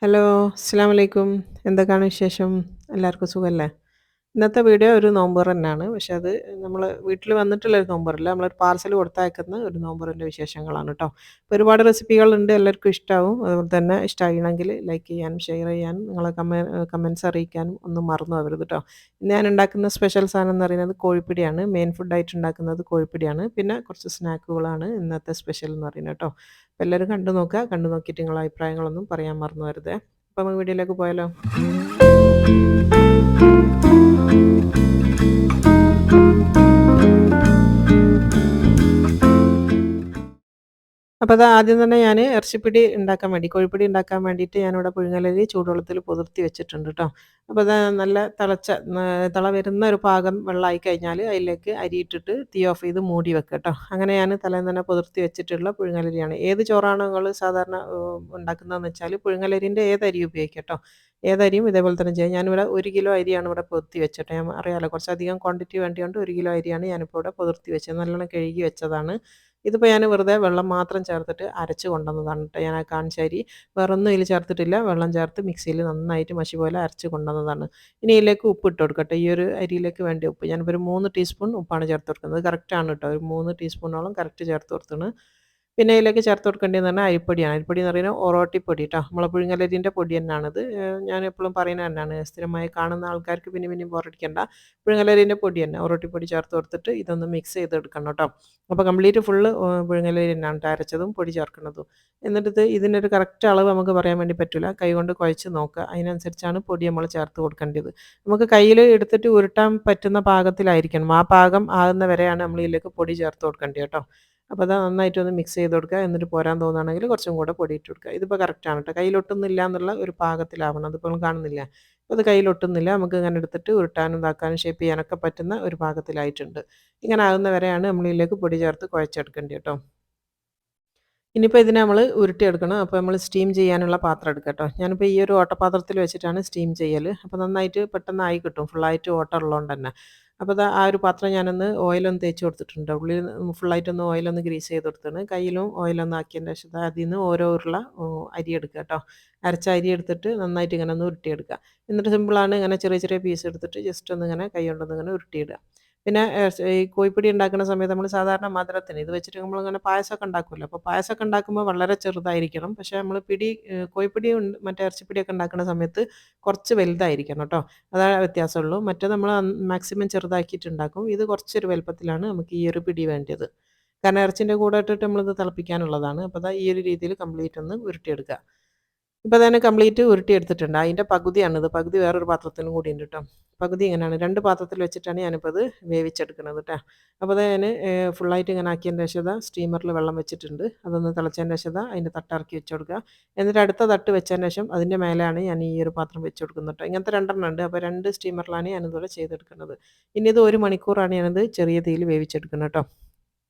Hello, അസ്സലാമു അലൈക്കും. എന്തൊക്കെയാണ് വിശേഷം? എല്ലാവർക്കും സുഖല്ലേ? ഇന്നത്തെ വീഡിയോ ഒരു നോമ്പുറ തന്നെയാണ്. പക്ഷെ അത് നമ്മള് വീട്ടിൽ വന്നിട്ടുള്ള ഒരു നോമ്പുറല്ല. നമ്മളൊരു പാർസൽ കൊടുത്തയക്കുന്ന ഒരു നോമ്പുറിൻ്റെ വിശേഷങ്ങളാണ് ട്ടോ. അപ്പോൾ ഒരുപാട് റെസിപ്പികളുണ്ട്. എല്ലാവർക്കും ഇഷ്ടാവും. അതുപോലെ തന്നെ ഇഷ്ടമായിണെങ്കിൽ ലൈക്ക് ചെയ്യാനും ഷെയർ ചെയ്യാനും നിങ്ങളെ കമൻറ്റ്സ് അറിയിക്കാനും ഒന്നും മറന്നു പോകരുത് ട്ടോ. ഇന്ന് ഞാൻ ഉണ്ടാക്കുന്ന സ്പെഷ്യൽ സാധനം എന്ന് പറയുന്നത് കോഴിപ്പിടിയാണ്. മെയിൻ ഫുഡായിട്ട് ഉണ്ടാക്കുന്നത് കോഴിപ്പിടിയാണ്. പിന്നെ കുറച്ച് സ്നാക്കുകളാണ് ഇന്നത്തെ സ്പെഷ്യൽ എന്ന് പറയുന്നത് ട്ടോ. അപ്പോൾ എല്ലാവരും കണ്ടു നോക്കുക. കണ്ടു നോക്കിയിട്ട് നിങ്ങളുടെ അഭിപ്രായങ്ങളൊന്നും പറയാൻ മറന്നു വരുതേ. അപ്പോൾ നമുക്ക് വീഡിയോയിലേക്ക് പോയാലോ? അപ്പോൾ അത് ആദ്യം തന്നെ ഞാൻ ഇറച്ചിപ്പിടി ഉണ്ടാക്കാൻ വേണ്ടി കോഴിപ്പിടി ഉണ്ടാക്കാൻ വേണ്ടിയിട്ട് ഞാനിവിടെ പുഴുങ്ങലരി ചൂടുവെള്ളത്തിൽ കുതിർത്തി വെച്ചിട്ടുണ്ട് ട്ടോ. അപ്പോൾ അത് നല്ല തിള വരുന്ന ഒരു പാകം വെള്ളമായി കഴിഞ്ഞാൽ അതിലേക്ക് അരി ഇട്ടിട്ട് തീ ഓഫ് ചെയ്ത് മൂടി വെക്കുക ട്ടോ. അങ്ങനെ ഞാൻ തലേന്ന് തന്നെ കുതിർത്തി വെച്ചിട്ടുള്ള പുഴുങ്ങലരിയാണ്. ഏത് ചോറാണോ നിങ്ങൾ സാധാരണ ഉണ്ടാക്കുന്നതെന്ന് വെച്ചാൽ പുഴുങ്ങലരിൻ്റെ ഏത് അരി ഉപയോഗിക്കാം ട്ടോ. ഏതരിയും ഇതേപോലെ തന്നെ ചെയ്യാം. ഞാനിവിടെ 1 കിലോ അരിയാണ് ഇവിടെ കുതിർത്തി വെച്ചിട്ട്. ഞാൻ അറിയാലോ കുറച്ചധികം ക്വാണ്ടിറ്റി വേണ്ടിയോണ്ട് 1 കിലോ അരിയാണ് ഞാനിപ്പോൾ ഇവിടെ കുതിർത്തി വെച്ചത്. നല്ലോണം കഴുകി വെച്ചതാണ്. ഇതിപ്പോൾ ഞാൻ വെറുതെ വെള്ളം മാത്രം ചേർത്തിട്ട് അരച്ച് കൊണ്ടുവന്നതാണ് ട്ടോ. ഞാൻ ആ കാണിച്ച അരി വേറൊന്നും ഇതിൽ ചേർത്തിട്ടില്ല. വെള്ളം ചേർത്ത് മിക്സിയിൽ നന്നായിട്ട് മഷി പോലെ അരച്ച് കൊണ്ടുവന്നതാണ്. ഇനി ഇതിലേക്ക് ഉപ്പ് ഇട്ട് കൊടുക്കട്ടെ. ഈ ഒരു അരിയിലേക്ക് വേണ്ട ഉപ്പ് ഞാനിപ്പോൾ ഒരു 3 ടീസ്പൂൺ ഉപ്പാണ് ചേർത്ത് കൊടുക്കുന്നത്. കറക്റ്റാണ് കേട്ടോ. ഒരു 3 ടീസ്പൂണോളം കറക്റ്റ് ചേർത്ത് കൊടുത്താണ്. പിന്നെ ഇതിലേക്ക് ചേർത്ത് കൊടുക്കേണ്ടതെന്ന് പറഞ്ഞാൽ അരിപ്പൊടിയാണ്. അരിപ്പൊടി എന്ന് പറയുന്നത് ഒറോട്ടിപ്പൊടി ട്ടോ. നമ്മളെ പുഴുങ്ങലരിൻ്റെ പൊടി തന്നെയാണിത്. ഞാൻ എപ്പോഴും പറയുന്നത് തന്നെയാണ്. സ്ഥിരമായി കാണുന്ന ആൾക്കാർക്ക് പിന്നെയും പിന്നെയും ബോറടിക്കണ്ട. പുഴുങ്ങലരിൻ്റെ പൊടി തന്നെ ഒറോട്ടിപ്പൊടി ചേർത്ത് കൊടുത്തിട്ട് ഇതൊന്ന് മിക്സ് ചെയ്തെടുക്കണം ട്ടോ. അപ്പോൾ കംപ്ലീറ്റ് ഫുള്ള് പുഴുങ്ങലരി തന്നെയാണ് ട്ടോ അരച്ചതും പൊടി ചേർക്കുന്നതും. എന്നിട്ട് ഇതിനൊരു കറക്റ്റ് അളവ് നമുക്ക് പറയാൻ വേണ്ടി പറ്റില്ല. കൈകൊണ്ട് കുഴച്ച് നോക്കുക. അതിനനുസരിച്ചാണ് പൊടി നമ്മൾ ചേർത്ത് കൊടുക്കേണ്ടത്. നമുക്ക് കയ്യിൽ എടുത്തിട്ട് ഉരുട്ടാൻ പറ്റുന്ന പാകത്തിലായിരിക്കണം. ആ പാകം ആകുന്ന വരെയാണ് നമ്മൾ ഇതിലേക്ക് പൊടി ചേർത്ത് കൊടുക്കേണ്ടത് കേട്ടോ. അപ്പോൾ അത് നന്നായിട്ടൊന്ന് മിക്സ് ചെയ്ത് കൊടുക്കുക. എന്നിട്ട് പോരാൻ തോന്നുകയാണെങ്കിൽ കുറച്ചും കൂടെ പൊടി ഇട്ട് കൊടുക്കുക. ഇതിപ്പോൾ കറക്റ്റാണ് കേട്ടോ. കയ്യിലൊട്ടുന്നില്ല എന്നുള്ള ഒരു പാകത്തിലാവണം. അതിപ്പോൾ കാണുന്നില്ല. അപ്പോൾ അത് കയ്യിലൊട്ടുന്നില്ല. നമുക്ക് ഇങ്ങനെ എടുത്തിട്ട് ഉരുട്ടാനും ഇതാക്കാനും ഷേപ്പ് ചെയ്യാനൊക്കെ പറ്റുന്ന ഒരു പാകത്തിലായിട്ടുണ്ട്. ഇങ്ങനെ ആകുന്ന വരെയാണ് നമ്മൾ ഇതിലേക്ക് പൊടി ചേർത്ത് കുഴച്ചെടുക്കേണ്ടത് കേട്ടോ. ഇനിയിപ്പോൾ ഇതിനെ നമ്മൾ ഉരുട്ടിയെടുക്കണം. അപ്പോൾ നമ്മൾ സ്റ്റീം ചെയ്യാനുള്ള പാത്രം എടുക്കുക കേട്ടോ. ഞാനിപ്പോൾ ഈ ഒരു ഓട്ടപാത്രത്തിൽ വെച്ചിട്ടാണ് സ്റ്റീം ചെയ്യൽ. അപ്പോൾ നന്നായിട്ട് പെട്ടെന്ന് ആയി കിട്ടും. ഫുള്ളായിട്ട് ഓട്ടം ഉള്ളതുകൊണ്ട് തന്നെ. അപ്പോൾ ദാ ആ ഒരു പാത്രം ഞാനൊന്ന് ഓയിലൊന്ന് തേച്ച് കൊടുത്തിട്ടുണ്ട്. ഉള്ളിൽ ഫുള്ളായിട്ടൊന്ന് ഓയിലൊന്ന് ഗ്രീസ് ചെയ്ത് കൊടുത്താണ്. കയ്യിലും ഓയിലൊന്ന് ആക്കിയതിൻ്റെ ശേഷം അതിൽ നിന്ന് ഓരോ ഉരുള അരി എടുക്കുക കേട്ടോ. അരച്ച അരി എടുത്തിട്ട് നന്നായിട്ട് ഇങ്ങനെ ഒന്ന് ഉരുട്ടിയെടുക്കുക. എന്നിട്ട് സിമ്പിളാണ്. ഇങ്ങനെ ചെറിയ ചെറിയ പീസ് എടുത്തിട്ട് ജസ്റ്റ് ഒന്ന് ഇങ്ങനെ കൈ കൊണ്ടൊന്ന് ഇങ്ങനെ ഉരുട്ടിയിടുക. പിന്നെ ഈ കോഴിപ്പൊടി ഉണ്ടാക്കുന്ന സമയത്ത് നമ്മൾ സാധാരണ മധുരത്തിന് ഇത് വെച്ചിട്ട് നമ്മളിങ്ങനെ പായസമൊക്കെ ഉണ്ടാക്കുമല്ലോ. അപ്പോൾ പായസമൊക്കെ ഉണ്ടാക്കുമ്പോൾ വളരെ ചെറുതായിരിക്കണം. പക്ഷേ നമ്മൾ കോഴിപ്പൊടി മറ്റേ ഇറച്ചിപ്പൊടിയൊക്കെ ഉണ്ടാക്കുന്ന സമയത്ത് കുറച്ച് വലുതായിരിക്കണം കേട്ടോ. അതാണ് വ്യത്യാസമുള്ളൂ. മറ്റേത് നമ്മൾ മാക്സിമം ചെറുതാക്കിയിട്ടുണ്ടാക്കും. ഇത് കുറച്ചൊരു വലുപ്പത്തിലാണ് നമുക്ക് ഈ ഒരു പിടി വേണ്ടത്. കാരണം ഇറച്ചിൻ്റെ കൂടെ ഇട്ടിട്ട് നമ്മളിത് തിളപ്പിക്കാനുള്ളതാണ്. അപ്പോൾ ദാ ഈ ഒരു രീതിയിൽ കംപ്ലീറ്റ് ഒന്ന് ഉരുട്ടിയെടുക്കുക. ഇപ്പോൾ തന്നെ കംപ്ലീറ്റ് ഉരുട്ടിയെടുത്തിട്ടുണ്ട്. അതിൻ്റെ പകുതിയാണിത്. പകുതി വേറൊരു പാത്രത്തിലും കൂടി ഉണ്ട് ട്ടോ. പകുതി ഇങ്ങനെയാണ്. 2 പാത്രത്തിൽ വെച്ചിട്ടാണ് ഞാനിപ്പോൾ ഇത് വേവിച്ചെടുക്കുന്നത് ട്ടോ. അപ്പോൾ ദാ ഞാൻ ഫുള്ളായിട്ട് ഇങ്ങനെ ആക്കിയതിൻ്റെ ശേഷം ദാ സ്റ്റീമറിൽ വെള്ളം വെച്ചിട്ടുണ്ട്. അതൊന്ന് തിളച്ചതിൻ്റെ ശേഷം ദാ അതിൻ്റെ തട്ട് വെച്ച് കൊടുക്കുക. എന്നിട്ട് അടുത്ത തട്ട് വെച്ചതിന് ശേഷം അതിൻ്റെ മേലെയാണ് ഞാൻ ഈ ഒരു പാത്രം വെച്ച് കൊടുക്കുന്നത് ട്ടോ. ഇങ്ങനത്തെ 2 ഉണ്ട്. അപ്പോൾ 2 സ്റ്റീമറിലാണ് ഞാനിതുപോലെ ചെയ്തെടുക്കുന്നത്. ഇനി ഇത് 1 മണിക്കൂറാണ് ഞാനിത് ചെറിയ തീയിൽ വേവിച്ചെടുക്കുന്നത് ട്ടോ.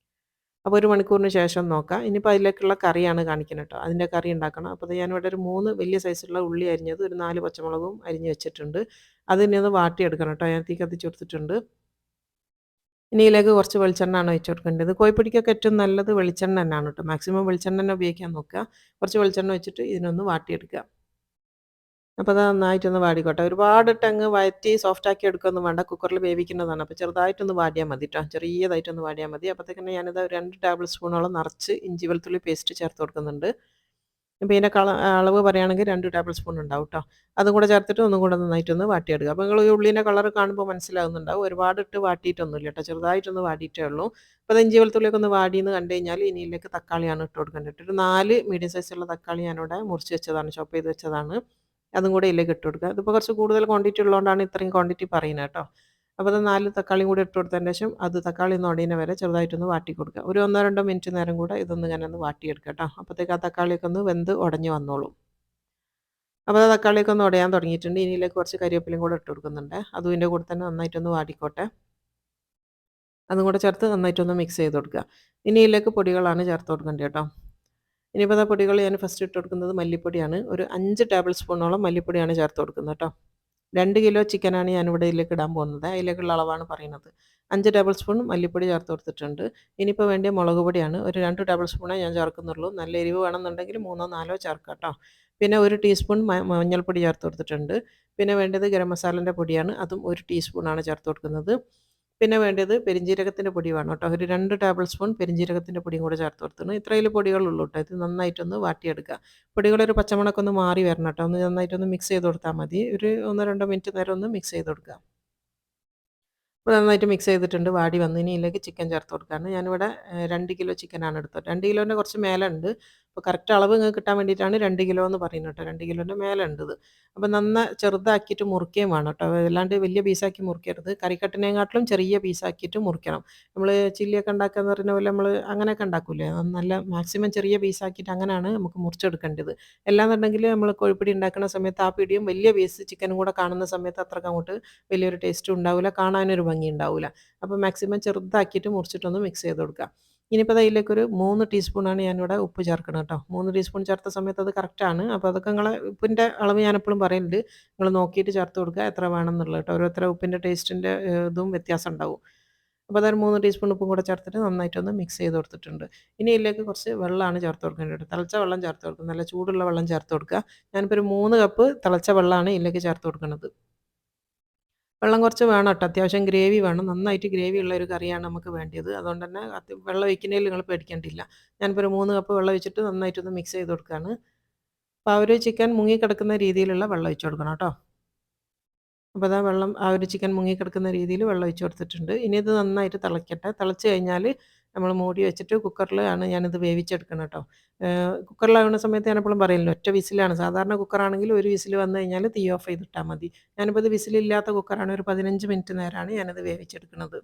അപ്പോൾ 1 മണിക്കൂറിന് ശേഷം നോക്കാം. ഇനിയിപ്പോൾ അതിലേക്കുള്ള കറിയാണ് കാണിക്കുന്നത് കേട്ടോ. അതിൻ്റെ കറി ഉണ്ടാക്കണം. അപ്പോൾ അത് ഞാനിവിടെ ഒരു 3 വലിയ സൈസുള്ള ഉള്ളി അരിഞ്ഞത്, ഒരു 4 പച്ചമുളകും അരിഞ്ഞ് വെച്ചിട്ടുണ്ട്. അത് ഇനി ഒന്ന് വാട്ടിയെടുക്കണം കേട്ടോ. ഞാൻ തീ കത്തിച്ച് കൊടുത്തിട്ടുണ്ട്. ഇനി ഇതിലേക്ക് കുറച്ച് വെളിച്ചെണ്ണയാണ് ഒഴിച്ച് കൊടുക്കേണ്ടത്. കോഴിപ്പൊടിക്കൊക്കെ ഏറ്റവും നല്ലത് വെളിച്ചെണ്ണ തന്നെയാണ് കേട്ടോ. മാക്സിമം വെളിച്ചെണ്ണ തന്നെ ഉപയോഗിക്കാൻ നോക്കുക. കുറച്ച് വെളിച്ചെണ്ണ ഒഴിച്ചിട്ട് ഇതിനൊന്ന് വാട്ടിയെടുക്കുക. അപ്പോൾ അത് നന്നായിട്ടൊന്ന് വാടിക്കോട്ടെ. ഒരുപാടിട്ടങ്ങ് വഴറ്റി സോഫ്റ്റാക്കി എടുക്കുകയൊന്നും വേണ്ട. കുക്കറിൽ വേവിക്കുന്നതാണ്. അപ്പോൾ ചെറുതായിട്ടൊന്ന് വാടിയാൽ മതി ട്ടോ. ചെറിയതായിട്ടൊന്ന് വാടിയാൽ മതി. അപ്പോഴത്തേക്കും ഞാനിത് ഒരു 2 ടേബിൾ സ്പൂണോളം നിറച്ച് ഇഞ്ചി വെളുത്തുള്ളി പേസ്റ്റ് ചേർത്ത് കൊടുക്കുന്നുണ്ട്. അപ്പോൾ ഇതിൻ്റെ അളവ് പറയുകയാണെങ്കിൽ 2 ടേബിൾ സ്പൂൺ ഉണ്ടാവും ട്ടോ. അതും കൂടെ ചേർത്തിട്ട് ഒന്നും കൂടെ നന്നായിട്ടൊന്ന് വാട്ടിയെടുക്കുക. അപ്പോൾ നിങ്ങൾ ഈ ഉള്ളിൻ്റെ കളർ കാണുമ്പോൾ മനസ്സിലാകുന്നുണ്ടാവും. ഒരുപാടിട്ട് വാട്ടിയിട്ടൊന്നുമില്ല ട്ടോ. ചെറുതായിട്ടൊന്ന് വാടിയിട്ടേ ഉള്ളൂ. അപ്പോൾ അത് ഇഞ്ചി വെളുത്തുള്ളിയൊക്കെ ഒന്ന് വാടിയെന്ന് കണ്ടു കഴിഞ്ഞാൽ ഇനി ഇതിലേക്ക് തക്കാളിയാണ് ഇട്ട് കൊടുക്കേണ്ടത്. ഒരു 4 മീഡിയം സൈസുള്ള തക്കാളി ഞാനിവിടെ മുറിച്ച് വെച്ചതാണ്. ചോപ്പ് ചെയ്ത് വെച്ചതാണ്. അതും കൂടെ ഇതിലേക്ക് ഇട്ട് കൊടുക്കുക. ഇതിപ്പോൾ കുറച്ച് കൂടുതൽ ക്വാണ്ടിറ്റി ഉള്ളതുകൊണ്ടാണ് ഇത്രയും ക്വാണ്ടിറ്റി പറയുന്നത് കേട്ടോ. അപ്പോൾ അത് 4 തക്കാളിയും കൂടി ഇട്ട് കൊടുത്തതിന് ശേഷം അത് തക്കാളി ഒന്ന് ഉടയുന്ന വരെ ചെറുതായിട്ടൊന്ന് വാട്ടി കൊടുക്കുക. ഒരു 1-2 മിനിറ്റ് നേരം കൂടെ ഇതൊന്ന് ഇങ്ങനെ ഒന്ന് വാട്ടിയെടുക്കുക കേട്ടോ. അപ്പോഴത്തേക്ക് ആ തക്കാളിയൊക്കെ ഒന്ന് വെന്ത് ഉടഞ്ഞ് വന്നോളും. അപ്പോൾ ആ തക്കാളിയൊക്കെ ഒന്ന് ഉടയാൻ തുടങ്ങിയിട്ടുണ്ട്. ഇനി ഇതിലേക്ക് കുറച്ച് കരിവേപ്പിലയും കൂടെ ഇട്ട് കൊടുക്കുന്നുണ്ട്. അതും ഇതിൻ്റെ കൂടെ തന്നെ നന്നായിട്ടൊന്ന് വാടിക്കോട്ടെ. അതും കൂടെ ചേർത്ത് നന്നായിട്ടൊന്ന് മിക്സ് ചെയ്ത് കൊടുക്കുക. ഇനി ഇതിലേക്ക് പൊടികളാണ് ചേർത്ത് കൊടുക്കേണ്ടത് കേട്ടോ. ഇനിയിപ്പോൾ ആ പൊടികൾ ഞാൻ ഫസ്റ്റ് ഇട്ട് കൊടുക്കുന്നത് മല്ലിപ്പൊടിയാണ്. ഒരു 5 ടേബിൾ സ്പൂണോളം മല്ലിപ്പൊടിയാണ് ചേർത്ത് കൊടുക്കുന്നത് കേട്ടോ. 2 കിലോ ചിക്കനാണ് ഞാനിവിടെ ഇതിലേക്ക് ഇടാൻ പോകുന്നത്. അതിലേക്കുള്ള അളവാണ് പറയുന്നത്. 5 ടേബിൾ സ്പൂൺ മല്ലിപ്പൊടി ചേർത്ത് കൊടുത്തിട്ടുണ്ട്. ഇനിയിപ്പോൾ വേണ്ടിയ മുളക് പൊടിയാണ്. ഒരു 2 ടേബിൾ സ്പൂണേ ഞാൻ ചേർക്കുന്നുള്ളൂ. നല്ല എരിവ് വേണമെന്നുണ്ടെങ്കിൽ 3 4 ചേർക്കാം ട്ടോ. പിന്നെ 1 ടീസ്പൂൺ മഞ്ഞൾപ്പൊടി ചേർത്ത് കൊടുത്തിട്ടുണ്ട്. പിന്നെ വേണ്ടത് ഗരം മസാലേൻ്റെ പൊടിയാണ്. അതും 1 ടീസ്പൂണാണ് ചേർത്ത് കൊടുക്കുന്നത്. പിന്നെ വേണ്ടത് പെരുംജീരകത്തിൻ്റെ പൊടി വേണം കേട്ടോ. ഒരു 2 ടേബിൾ സ്പൂൺ പെരുംജീരകത്തിൻ്റെ പൊടിയും കൂടെ ചേർത്ത് കൊടുത്തിട്ടുണ്ട്. ഇത്രയിൽ പൊടികളുള്ളൂ കേട്ടോ. ഇത് നന്നായിട്ടൊന്ന് വാട്ടിയെടുക്കുക. പൊടികളൊരു പച്ചമണമൊക്കെ ഒന്ന് മാറി വരണം കേട്ടോ. ഒന്ന് നന്നായിട്ടൊന്ന് മിക്സ് ചെയ്ത് കൊടുത്താൽ മതി. ഒരു 1 2 മിനിറ്റ് നേരം ഒന്ന് മിക്സ് ചെയ്ത് കൊടുക്കുക. ഇപ്പോൾ നന്നായിട്ട് മിക്സ് ചെയ്തിട്ടുണ്ട്. വാടി വന്ന് ഇനി ഇതിലേക്ക് ചിക്കൻ ചേർത്ത് കൊടുക്കുകയാണ്. ഞാനിവിടെ 2 കിലോ ചിക്കനാണ് എടുത്തത്. 2 കിലോൻ്റെ കുറച്ച് മേലെ ഉണ്ട്. അപ്പോൾ കറക്റ്റ് അളവ് നിങ്ങൾക്ക് കിട്ടാൻ വേണ്ടിയിട്ടാണ് 2 കിലോ എന്ന് പറയുന്നത് കേട്ടോ. 2 കിലോൻ്റെ മേലെ ഉണ്ട് ഇത്. അപ്പോൾ ചെറുതാക്കിയിട്ട് മുറിക്കുകയും വേണം കേട്ടോ. അല്ലാണ്ട് വലിയ പീസാക്കി മുറിക്കരുത്. കറിക്കട്ടിനേക്കാട്ടിലും ചെറിയ പീസാക്കിയിട്ട് മുറിക്കണം. നമ്മൾ ചില്ലിയൊക്കെ ഉണ്ടാക്കാന്ന് പറയുന്ന പോലെ നമ്മൾ അങ്ങനെയൊക്കെ ഉണ്ടാക്കൂലേ, നല്ല മാക്സിമം ചെറിയ പീസാക്കിയിട്ട് അങ്ങനെയാണ് നമുക്ക് മുറിച്ചെടുക്കേണ്ടത്. അല്ലാന്നുണ്ടെങ്കിൽ നമ്മൾ കോഴിപ്പിടി ഉണ്ടാക്കുന്ന സമയത്ത് ആ പിടിയും വലിയ പീസ് ചിക്കനും കൂടെ കാണുന്ന സമയത്ത് അത്രയ്ക്ക് അങ്ങോട്ട് വലിയൊരു ടേസ്റ്റും ഉണ്ടാവില്ല, കാണാനൊരു ഭംഗി ഉണ്ടാവില്ല. അപ്പോൾ മാക്സിമം ചെറുതാക്കിയിട്ട് മുറിച്ചിട്ടൊന്ന് മിക്സ് ചെയ്ത് കൊടുക്കുക. ഇനിയിപ്പോൾ അതിലേക്കൊരു 3 ടീസ്പൂണാണ് ഞാനിവിടെ ഉപ്പ് ചേർക്കുന്നത് കേട്ടോ. 3 ടീസ്പൂൺ ചേർത്ത സമയത്ത് അത് കറക്റ്റാണ്. അപ്പോൾ അതൊക്കെ നിങ്ങളെ ഉപ്പിൻ്റെ അളവ് ഞാനെപ്പോഴും പറയലുണ്ട്. നിങ്ങൾ നോക്കിയിട്ട് ചേർത്ത് കൊടുക്കുക എത്ര വേണമെന്നുള്ളത് കേട്ടോ. ഓരോരുത്തരുടെ ഉപ്പിൻ്റെ ടേസ്റ്റിൻ്റെ ഇതും വ്യത്യാസം ഉണ്ടാവും. അപ്പോൾ അതൊരു 3 ടീസ്പൂൺ ഉപ്പും കൂടെ ചേർത്തിട്ട് നന്നായിട്ടൊന്ന് മിക്സ് ചെയ്ത് കൊടുത്തിട്ടുണ്ട്. ഇനി ഇതിലേക്ക് കുറച്ച് വെള്ളമാണ് ചേർത്ത് കൊടുക്കേണ്ടത്. തിളച്ച വെള്ളം ചേർത്ത് കൊടുക്കുക. നല്ല ചൂടുള്ള വെള്ളം ചേർത്ത് കൊടുക്കുക. ഞാനിപ്പോൾ ഒരു 3 കപ്പ് തിളച്ച വെള്ളമാണ് ഇതിലേക്ക് ചേർത്ത് കൊടുക്കുന്നത്. വെള്ളം കുറച്ച് വേണം കേട്ടോ. അത്യാവശ്യം ഗ്രേവി വേണം. നന്നായിട്ട് ഗ്രേവി ഉള്ള ഒരു കറിയാണ് നമുക്ക് വേണ്ടിയത്. അതുകൊണ്ട് തന്നെ വെള്ളം ഒഴിക്കുന്നതിൽ നിങ്ങൾ പേടിക്കേണ്ടില്ല. ഞാനിപ്പോൾ ഒരു 3 കപ്പ് വെള്ളം ഒഴിച്ചിട്ട് നന്നായിട്ടൊന്ന് മിക്സ് ചെയ്ത് കൊടുക്കുകയാണ്. അപ്പോൾ ആ ഒരു ചിക്കൻ മുങ്ങിക്കിടക്കുന്ന രീതിയിലുള്ള വെള്ളം ഒഴിച്ച് കൊടുക്കണം കേട്ടോ. അപ്പോൾ അതാ വെള്ളം ആ ഒരു ചിക്കൻ മുങ്ങിക്കിടക്കുന്ന രീതിയിൽ വെള്ളം ഒഴിച്ച് കൊടുത്തിട്ടുണ്ട്. ഇനി ഇത് നന്നായിട്ട് തിളയ്ക്കട്ടെ. തിളച്ച് കഴിഞ്ഞാൽ നമ്മൾ മൂടി വെച്ചിട്ട് കുക്കറിലാണ് ഞാനിത് വേവിച്ചെടുക്കണം കേട്ടോ. കുക്കറിലാവുന്ന സമയത്ത് ഞാനെപ്പോഴും പറയല്ലോ, ഒറ്റ വിസിലാണ്. സാധാരണ കുക്കറാണെങ്കിൽ ഒരു വിസിൽ വന്നു കഴിഞ്ഞാൽ തീ ഓഫ് ചെയ്തിട്ടാൽ മതി. ഞാനിപ്പോൾ ഇത് വിസിലില്ലാത്ത കുക്കറാണ്. ഒരു 15 മിനിറ്റ് നേരമാണ് ഞാനിത് വേവിച്ചെടുക്കുന്നത്.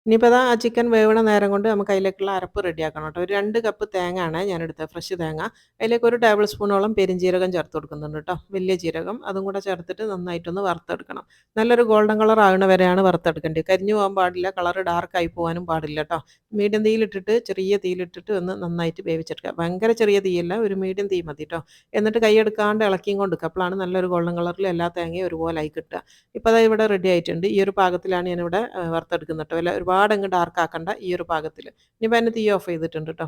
ഇനിയിപ്പോൾ ആ ചിക്കൻ വേവണ നേരം കൊണ്ട് നമുക്ക് അതിലേക്കുള്ള അരപ്പ് റെഡിയാക്കണം കേട്ടോ. ഒരു 2 കപ്പ് തേങ്ങയാണ് ഞാനെടുത്തത്, ഫ്രഷ് തേങ്ങ. അതിലേക്ക് 1 ടേബിൾ സ്പൂണോളം പെരുംജീരകം ചേർത്ത് കൊടുക്കുന്നുണ്ട് കേട്ടോ. വലിയ ജീരകം അതും കൂടെ ചേർത്തിട്ട് നന്നായിട്ടൊന്ന് വറുത്തെടുക്കണം. നല്ലൊരു ഗോൾഡൻ കളർ ആകുന്ന വരെയാണ് വറുത്തെടുക്കേണ്ടത്. കരിഞ്ഞു പോകാൻ പാടില്ല, കളർ ഡാർക്കായി പോകാനും പാടില്ല കേട്ടോ. മീഡിയം തീയിലിട്ടിട്ട് ചെറിയ തീയിലിട്ടിട്ട് ഒന്ന് നന്നായിട്ട് വേവിച്ചെടുക്കുക. ഭയങ്കര ചെറിയ തീയല്ല, ഒരു മീഡിയം തീ മതി കേട്ടോ. എന്നിട്ട് കൈയെടുക്കാണ്ട് ഇളക്കിയും കൊണ്ട് നിൽക്കുക. അപ്പോഴാണ് നല്ലൊരു ഗോൾഡൻ കളറിൽ എല്ലാ തേങ്ങയും ഒരുപോലെ ആയി കിട്ടുക. ഇപ്പോൾ അത് ഇവിടെ റെഡി ആയിട്ടുണ്ട്. ഈ ഒരു പാകത്തിലാണ് ഞാനിവിടെ വറുത്തെടുക്കുന്നത് കേട്ടോ. ഒരുപാടങ്ങ് ഡാർക്ക് ആക്കണ്ട, ഈ ഒരു പാകത്തിൽ. ഇനിയിപ്പോൾ അതിന് തീ ഓഫ് ചെയ്തിട്ടുണ്ട് കേട്ടോ.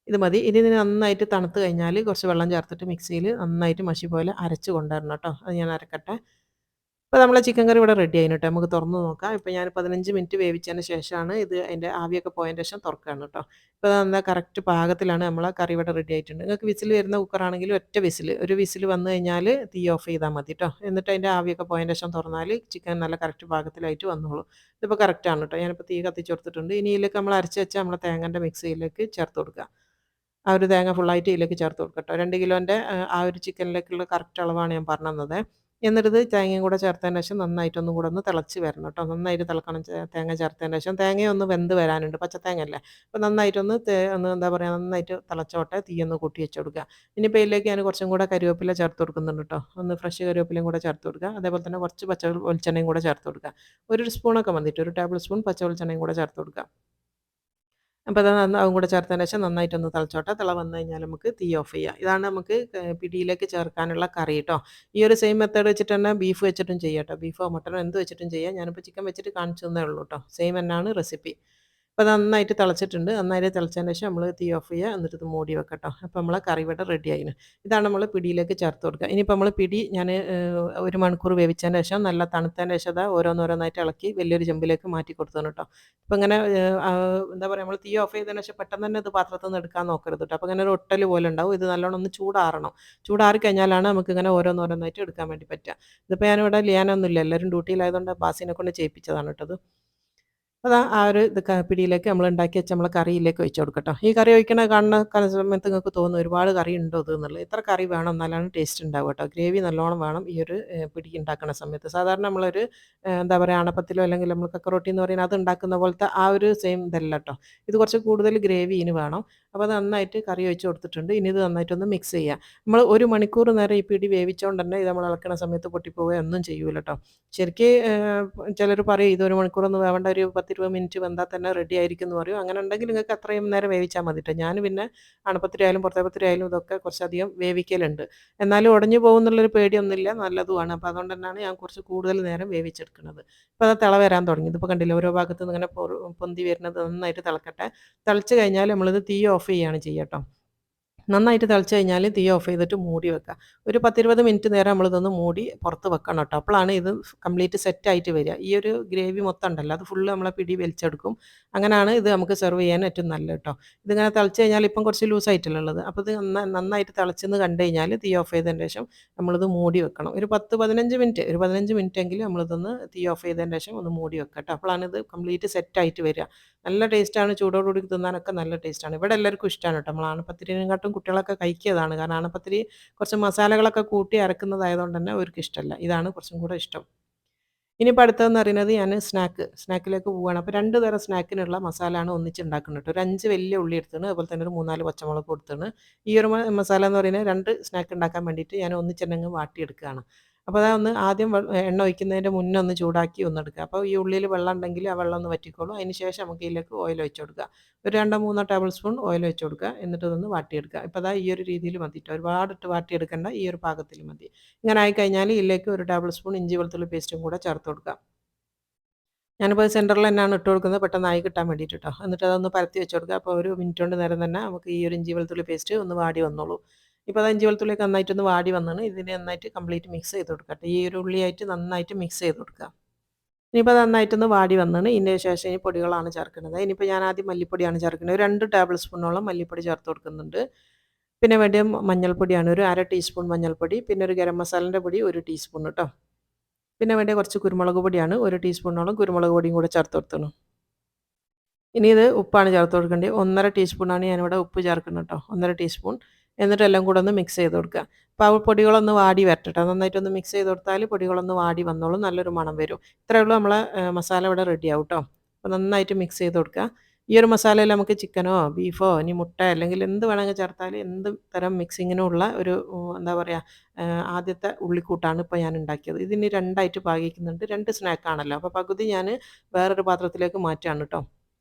ഇത് മതി. ഇനി ഇതിന് നന്നായിട്ട് തണുത്ത് കഴിഞ്ഞാൽ കുറച്ച് വെള്ളം ചേർത്തിട്ട് മിക്സിയിൽ നന്നായിട്ട് മഷി പോലെ അരച്ച് കൊണ്ടുവരണം കേട്ടോ. അത് ഞാൻ അരക്കട്ടെ. ഇപ്പോൾ നമ്മളെ ചിക്കൻ കറി ഇവിടെ റെഡി ആയിന് കേട്ടോ. നമുക്ക് തുറന്ന് നോക്കാം. ഇപ്പോൾ ഞാൻ 15 മിനിറ്റ് വേവിച്ചതിന് ശേഷമാണ് ഇത് അതിൻ്റെ ആവിയൊക്കെ പോയതിന് ശേഷം തുറക്കുകയാണ് കേട്ടോ. ഇപ്പോൾ അത് കറക്റ്റ് പാകത്തിലാണ് നമ്മളെ കറി ഇവിടെ റെഡി ആയിട്ടുണ്ട്. നിങ്ങൾക്ക് വിസിൽ വരുന്ന കുക്കറാണെങ്കിൽ ഒറ്റ വിസിൽ, ഒരു വിസിൽ വന്നു കഴിഞ്ഞാൽ തീ ഓഫ് ചെയ്താൽ മതി കേട്ടോ. എന്നിട്ട് അതിൻ്റെ ആവിയൊക്കെ പോയതിന് ശേഷം തുറന്നാൽ ചിക്കൻ നല്ല കറക്റ്റ് പാകത്തിലായിട്ട് വന്നോളൂ. ഇതിപ്പോൾ കറക്റ്റാണ് കേട്ടോ. ഞാനിപ്പോൾ തീ കത്തിച്ച് കൊടുത്തിട്ടുണ്ട്. ഇനി ഇതിലേക്ക് നമ്മൾ അരച്ച് വെച്ച നമ്മളെ തേങ്ങൻ്റെ മിക്സിയിലേക്ക് ചേർത്ത് കൊടുക്കുക. ആ ഒരു തേങ്ങ ഫുള്ളായിട്ട് ഇതിലേക്ക് ചേർത്ത് കൊടുക്കുക കേട്ടോ. 2 കിലോൻ്റെ ആ ഒരു ചിക്കനിലേക്കുള്ള കറക്റ്റ് അളവാണ് ഞാൻ പറഞ്ഞു തന്നത്. എന്നിട്ടിത് തേങ്ങയും കൂടെ ചേർത്തതിന് ശേഷം നന്നായിട്ടൊന്നും കൂടെ ഒന്ന് തിളച്ച് വരണം കേട്ടോ. നന്നായിട്ട് തിളക്കണം. തേങ്ങ ചേർത്തതിന് ശേഷം തേങ്ങയൊന്ന് വെന്ത് വരാനുണ്ട്, പച്ചത്തേങ്ങയല്ലേ. അപ്പോൾ നന്നായിട്ടൊന്ന് ഒന്ന് എന്താ പറയുക, നന്നായിട്ട് തിളച്ചോട്ടെ. തീയൊന്ന് കൂട്ടി വെച്ച് കൊടുക്കുക. ഇനിയിപ്പോൾ ഇതിലേക്ക് ഞാൻ കുറച്ചും കൂടെ കരിവേപ്പില ചേർത്ത് കൊടുക്കുന്നുണ്ട് കേട്ടോ. ഒന്ന് ഫ്രഷ് കരിവേപ്പിലയും കൂടെ ചേർത്ത് കൊടുക്കുക. അതേപോലെ തന്നെ കുറച്ച് പച്ച വെളിച്ചെണ്ണയും കൂടെ ചേർത്ത് കൊടുക്കുക. ഒരു സ്പൂണൊക്കെ മതിയിട്ട്, 1 ടേബിൾ സ്പൂൺ പച്ച വെളിച്ചെണ്ണയും കൂടെ ചേർത്ത് കൊടുക്കുക. അപ്പോൾ അത് അതും കൂടെ ചേർത്തതിന് ശേഷം നന്നായിട്ടൊന്ന് തിളച്ചോട്ടെ. തിള വന്നു കഴിഞ്ഞാൽ നമുക്ക് തീ ഓഫ് ചെയ്യാം. ഇതാണ് നമുക്ക് പിടിയിലേക്ക് ചേർക്കാനുള്ള കറി കേട്ടോ. ഈ ഒരു സെയിം മെത്തേഡ് വെച്ചിട്ട് തന്നെ ബീഫ് വെച്ചിട്ടും ചെയ്യാം കേട്ടോ. ബീഫോ മട്ടനോ എന്ത് വെച്ചിട്ടും ചെയ്യാം. ഞാനിപ്പോൾ ചിക്കൻ വെച്ചിട്ട് കാണിച്ചു തന്നേ ഉള്ളൂ കേട്ടോ. സെയിം തന്നെയാണ് റെസിപ്പി. അപ്പോൾ അത് നന്നായിട്ട് തിളച്ചിട്ടുണ്ട്. നന്നായിട്ട് തിളച്ചതിന് ശേഷം നമ്മൾ തീ ഓഫ് ചെയ്യുക. എന്നിട്ട് ഇത് മൂടി വെക്കാം കേട്ടോ. അപ്പോൾ നമ്മളെ കറി ഇവിടെ റെഡി ആയിന്. ഇതാണ് നമ്മൾ പിടിയിലേക്ക് ചേർത്ത് കൊടുക്കുക. ഇനിയിപ്പോൾ നമ്മൾ പിടി ഞാൻ 1 മണിക്കൂർ വേവിച്ചതിന് ശേഷം നല്ല തണുത്തതിന് ശേഷം അതാ ഓരോന്നോരോന്നായിട്ട് ഇളക്കി വലിയൊരു ചെമ്പിലേക്ക് മാറ്റി കൊടുത്താണ് കേട്ടോ. അപ്പോൾ ഇങ്ങനെ എന്താ പറയുക, നമ്മൾ തീ ഓഫ് ചെയ്തതിന് ശേഷം പെട്ടെന്ന് തന്നെ ഇത് പാത്രത്തിൽ നിന്ന് എടുക്കാൻ നോക്കരുത് കേട്ടോ. അപ്പോൾ ഇങ്ങനെ ഒരു ഒട്ടൽ പോലെ ഉണ്ടാവും. ഇത് നല്ലോണം ഒന്ന് ചൂടാറണം. ചൂടാറി കഴിഞ്ഞാലാണ് നമുക്കിങ്ങനെ ഓരോന്നോരോന്നായിട്ട് എടുക്കാൻ വേണ്ടി പറ്റുക. ഇതിപ്പോൾ ഞാനിവിടെ ലിയാനൊന്നുമില്ല, എല്ലാവരും ഡ്യൂട്ടിയിലായതുകൊണ്ട് ബാസിനെ കൊണ്ട് ചെയ്യിപ്പിച്ചതാണ് കേട്ടത്. അതാ ആ ഒരു പിടിയിലേക്ക് നമ്മൾ ഉണ്ടാക്കി വെച്ച നമ്മളെ കറിയിലേക്ക് ഒഴിച്ച് കൊടുക്കട്ടോ. ഈ കറി ഒഴിക്കണ കാണുന്ന സമയത്ത് നിങ്ങൾക്ക് തോന്നും ഒരുപാട് കറി ഉണ്ടോ ഇത് എന്നുള്ളത്. ഇത്ര കറി വേണം, എന്നാലാണ് ടേസ്റ്റ് ഉണ്ടാവുക കേട്ടോ. ഗ്രേവി നല്ലോണം വേണം ഈ ഒരു പിടി ഉണ്ടാക്കുന്ന സമയത്ത്. സാധാരണ നമ്മളൊരു എന്താ പറയുക, അണപ്പത്തിലോ അല്ലെങ്കിൽ നമ്മൾ കക്കറോട്ടി എന്ന് പറയുന്നത് അത് ഉണ്ടാക്കുന്ന പോലത്തെ ആ ഒരു സെയിം ഇതല്ല കേട്ടോ. ഇത് കുറച്ച് കൂടുതൽ ഗ്രേവി ഇതിന് വേണം. അപ്പോൾ അത് നന്നായിട്ട് കറി ഒഴിച്ച് കൊടുത്തിട്ടുണ്ട്. ഇനി ഇത് നന്നായിട്ടൊന്ന് മിക്സ് ചെയ്യുക. നമ്മൾ 1 മണിക്കൂർ നേരം ഈ പിടി വേവിച്ചുകൊണ്ട് തന്നെ ഇത് നമ്മൾ ഇളക്കണ സമയത്ത് പൊട്ടിപ്പോവുക ഒന്നും ചെയ്യൂല കേട്ടോ. ശരിക്ക് ചിലർ പറയും ഇത് 1 മണിക്കൂറൊന്നും വേവേണ്ട, ഒരു 10 10-20 മിനിറ്റ് വെന്താൽ തന്നെ റെഡി ആയിരിക്കും എന്ന് പറയും. അങ്ങനെ ഉണ്ടെങ്കിൽ നിങ്ങൾക്ക് അത്രയും നേരം വേവിച്ചാൽ മതി ട്ടോ. ഞാൻ പിന്നെ അണപ്പത്തിരി ആയാലും പുറത്തപ്പത്തിരി ആയാലും ഇതൊക്കെ കുറച്ചധികം വേവിക്കലുണ്ട്. എന്നാലും ഉടഞ്ഞു പോകുമെന്നുള്ളൊരു പേടിയൊന്നുമില്ല. നല്ലതുമാണ്. അപ്പോൾ അതുകൊണ്ട് തന്നെയാണ് ഞാൻ കുറച്ച് കൂടുതൽ നേരം വേവിച്ചെടുക്കുന്നത്. ഇപ്പോൾ അത് തിള വരാൻ തുടങ്ങി. ഇതിപ്പോൾ കണ്ടില്ലേ ഓരോ ഭാഗത്തു നിന്ന് ഇങ്ങനെ പൊന്തി വരുന്നത് നന്നായിട്ട് തിളക്കട്ടെ. തിളച്ച് കഴിഞ്ഞാൽ നമ്മളിത് തീ ഓഫ് ചെയ്യുകയാണ് ചെയ്യുക ട്ടോ. നന്നായിട്ട് തിളച്ച് കഴിഞ്ഞാൽ തീ ഓഫ് ചെയ്തിട്ട് മൂടി വെക്കുക. ഒരു 10-20 മിനിറ്റ് നേരം നമ്മളിതൊന്ന് മൂടി പുറത്ത് വെക്കണം കേട്ടോ. അപ്പോഴാണ് ഇത് കംപ്ലീറ്റ് സെറ്റായിട്ട് വരിക. ഈ ഒരു ഗ്രേവി മൊത്തം ഉണ്ടല്ലോ അത് ഫുള്ള് നമ്മളെ പിടി വലിച്ചെടുക്കും. അങ്ങനെയാണ് ഇത് നമുക്ക് സെർവ് ചെയ്യാൻ ഏറ്റവും നല്ലത് കേട്ടോ. ഇതിങ്ങനെ തിളച്ച് കഴിഞ്ഞാൽ ഇപ്പം കുറച്ച് ലൂസായിട്ടല്ലേ ഉള്ളത്. അപ്പോൾ ഇത് നന്നായിട്ട് തിളച്ചെന്ന് കണ്ടു കഴിഞ്ഞാൽ തീ ഓഫ് ചെയ്തതിന് ശേഷം നമ്മളിത് മൂടി വെക്കണം. ഒരു 10-15 മിനിറ്റ് ഒരു 15 മിനിറ്റെങ്കിലും നമ്മളിതൊന്ന് തീ ഓഫ് ചെയ്തതിന് ശേഷം ഒന്ന് മൂടി വെക്കുക കേട്ടോ. അപ്പോഴാണ് ഇത് കംപ്ലീറ്റ് സെറ്റായിട്ട് വരിക. നല്ല ടേസ്റ്റാണ്. ചൂടോടുകൂടി തിന്നാനൊക്കെ നല്ല ടേസ്റ്റാണ്. ഇവിടെ എല്ലാവർക്കും ഇഷ്ടമാണ് കേട്ടോ. നമ്മൾ ആണപ്പത്തിരിനെക്കാട്ടും കുട്ടികളൊക്കെ കഴിക്കിയതാണ്. കാരണം ആണപ്പത്തിരി കുറച്ച് മസാലകളൊക്കെ കൂട്ടി അരക്കുന്നതായതുകൊണ്ട് തന്നെ അവർക്ക് ഇഷ്ടമല്ല. ഇതാണ് കുറച്ചും കൂടെ ഇഷ്ടം. ഇനിയിപ്പോൾ അടുത്തതെന്ന് പറയുന്നത് ഞാൻ സ്നാക്കിലേക്ക് പോവുകയാണ്. അപ്പോൾ 2 തരം സ്നാക്കിനുള്ള മസാലയാണ് ഒന്നിച്ച് ഉണ്ടാക്കുന്നത് കേട്ടോ. ഒരു 5 വലിയ ഉള്ളി എടുത്താണ്. അതുപോലെ തന്നെ ഒരു 3-4 പച്ചമുളക് കൊടുത്താണ്. ഈ ഒരു മസാല എന്ന് പറയുന്നത് 2 സ്നാക്ക് ഉണ്ടാക്കാൻ വേണ്ടിയിട്ട് ഞാൻ ഒന്നിച്ചെന്നെ അങ്ങ് വാട്ടിയെടുക്കുകയാണ്. അപ്പോൾ അതാ ഒന്ന് ആദ്യം എണ്ണ ഒഴിക്കുന്നതിൻ്റെ മുന്നേ ഒന്ന് ചൂടാക്കി ഒന്നെടുക്കുക. അപ്പോൾ ഈ ഉള്ളിയിൽ വെള്ളം ഉണ്ടെങ്കിൽ ആ വെള്ളം ഒന്ന് വറ്റിക്കോളും. അതിന് ശേഷം നമുക്ക് ഇതിലേക്ക് ഓയിൽ ഒഴിച്ച് കൊടുക്കുക. ഒരു 2-3 ടേബിൾ സ്പൂൺ ഓയിൽ ഒഴിച്ച് കൊടുക്കുക. എന്നിട്ട് ഇതൊന്ന് വാട്ടിയെടുക്കുക. ഇപ്പോൾ അതാ ഈ ഒരു രീതിയിൽ മതി ട്ടോ. ഒരുപാടിട്ട് വാട്ടിയെടുക്കേണ്ട, ഈ ഒരു പാകത്തിൽ മതി. ഇങ്ങനെ ആയിക്കഴിഞ്ഞാൽ ഇതിലേക്ക് ഒരു ടേബിൾ സ്പൂൺ ഇഞ്ചി വെളുത്തുള്ളി പേസ്റ്റും കൂടെ ചേർത്ത് കൊടുക്കുക. ഞാനിപ്പോൾ സെൻറ്ററിൽ തന്നെയാണ് ഇട്ട് കൊടുക്കുന്നത് പെട്ടെന്നായി കിട്ടാൻ വേണ്ടിയിട്ട് ട്ടോ. എന്നിട്ട് അതൊന്ന് പരത്തി വെച്ച് കൊടുക്കുക. അപ്പോൾ ഒരു മിനിറ്റ് കൊണ്ട് നേരം തന്നെ നമുക്ക് ഈ ഒരു ഇഞ്ചി വെളുത്തുള്ളി പേസ്റ്റ് ഒന്ന് വാടി വന്നോളൂ. ഇപ്പോൾ അത് ഇഞ്ചി വെളുത്തുള്ളിയൊക്കെ നന്നായിട്ടൊന്ന് വാടി വന്നാണ്. ഇതിനെ നന്നായിട്ട് കംപ്ലീറ്റ് മിക്സ് ചെയ്ത് കൊടുക്കുക ട്ടോ. ഈ ഒരു ഉള്ളിയായിട്ട് നന്നായിട്ട് മിക്സ് ചെയ്ത് കൊടുക്കുക. ഇനിയിപ്പോൾ അത് നന്നായിട്ടൊന്ന് വാടി വന്നാണ്. ഇതിന് ശേഷം ഈ പൊടികളാണ് ചേർക്കുന്നത്. ഇനിയിപ്പോൾ ഞാൻ ആദ്യം മല്ലിപ്പൊടിയാണ് ചേർക്കുന്നത്. ഒരു 2 ടേബിൾ സ്പൂണോളം മല്ലിപ്പൊടി ചേർത്ത് കൊടുക്കുന്നുണ്ട്. പിന്നെ വേണ്ടത് മഞ്ഞൾപ്പൊടിയാണ്. ഒരു 1/2 ടീസ്പൂൺ മഞ്ഞൾപ്പൊടി. പിന്നെ ഒരു ഗരം മസാലൻ്റെ പൊടി 1 ടീസ്പൂൺ ട്ടോ. പിന്നെ വേണ്ടത് കുറച്ച് കുരുമുളക് പൊടിയാണ്. 1 ടീസ്പൂണോളം കുരുമുളക് പൊടിയും കൂടെ ചേർത്ത് കൊടുത്തു. ഇനി ഇത് ഉപ്പാണ് ചേർത്ത് കൊടുക്കേണ്ടത്. 1/2 ടീസ്പൂണാണ് ഞാനിവിടെ ഉപ്പ് ചേർക്കുന്നത് ട്ടോ. 1/2 ടീസ്പൂൺ. എന്നിട്ട് എല്ലാം കൂടെ ഒന്ന് മിക്സ് ചെയ്ത് കൊടുക്കുക. അപ്പോൾ ആ പൊടികളൊന്ന് വാടി വരട്ടെ ട്ടോ. നന്നായിട്ടൊന്ന് മിക്സ് ചെയ്ത് കൊടുത്താൽ പൊടികളൊന്ന് വാടി വന്നോളും. നല്ലൊരു മണം വരും. ഇത്രയേ ഉള്ളൂ നമ്മളെ മസാല ഇവിടെ റെഡിയാവും ട്ടോ. അപ്പോൾ നന്നായിട്ട് മിക്സ് ചെയ്ത് കൊടുക്കുക. ഈ ഒരു മസാലയിൽ നമുക്ക് ചിക്കനോ ബീഫോ ഇനി മുട്ട അല്ലെങ്കിൽ എന്ത് വേണമെങ്കിൽ ചേർത്താൽ എന്ത് തരം മിക്സിങ്ങിനുള്ള ഒരു എന്താ പറയുക ആദ്യത്തെ ഉള്ളിക്കൂട്ടാണ് ഇപ്പോൾ ഞാൻ ഉണ്ടാക്കിയത്. ഇതിനി 2ആയിട്ട് പാകിക്കുന്നുണ്ട്. 2 സ്നാക്കാണല്ലോ. അപ്പോൾ പകുതി ഞാൻ വേറൊരു പാത്രത്തിലേക്ക് മാറ്റുകയാണ് ട്ടോ.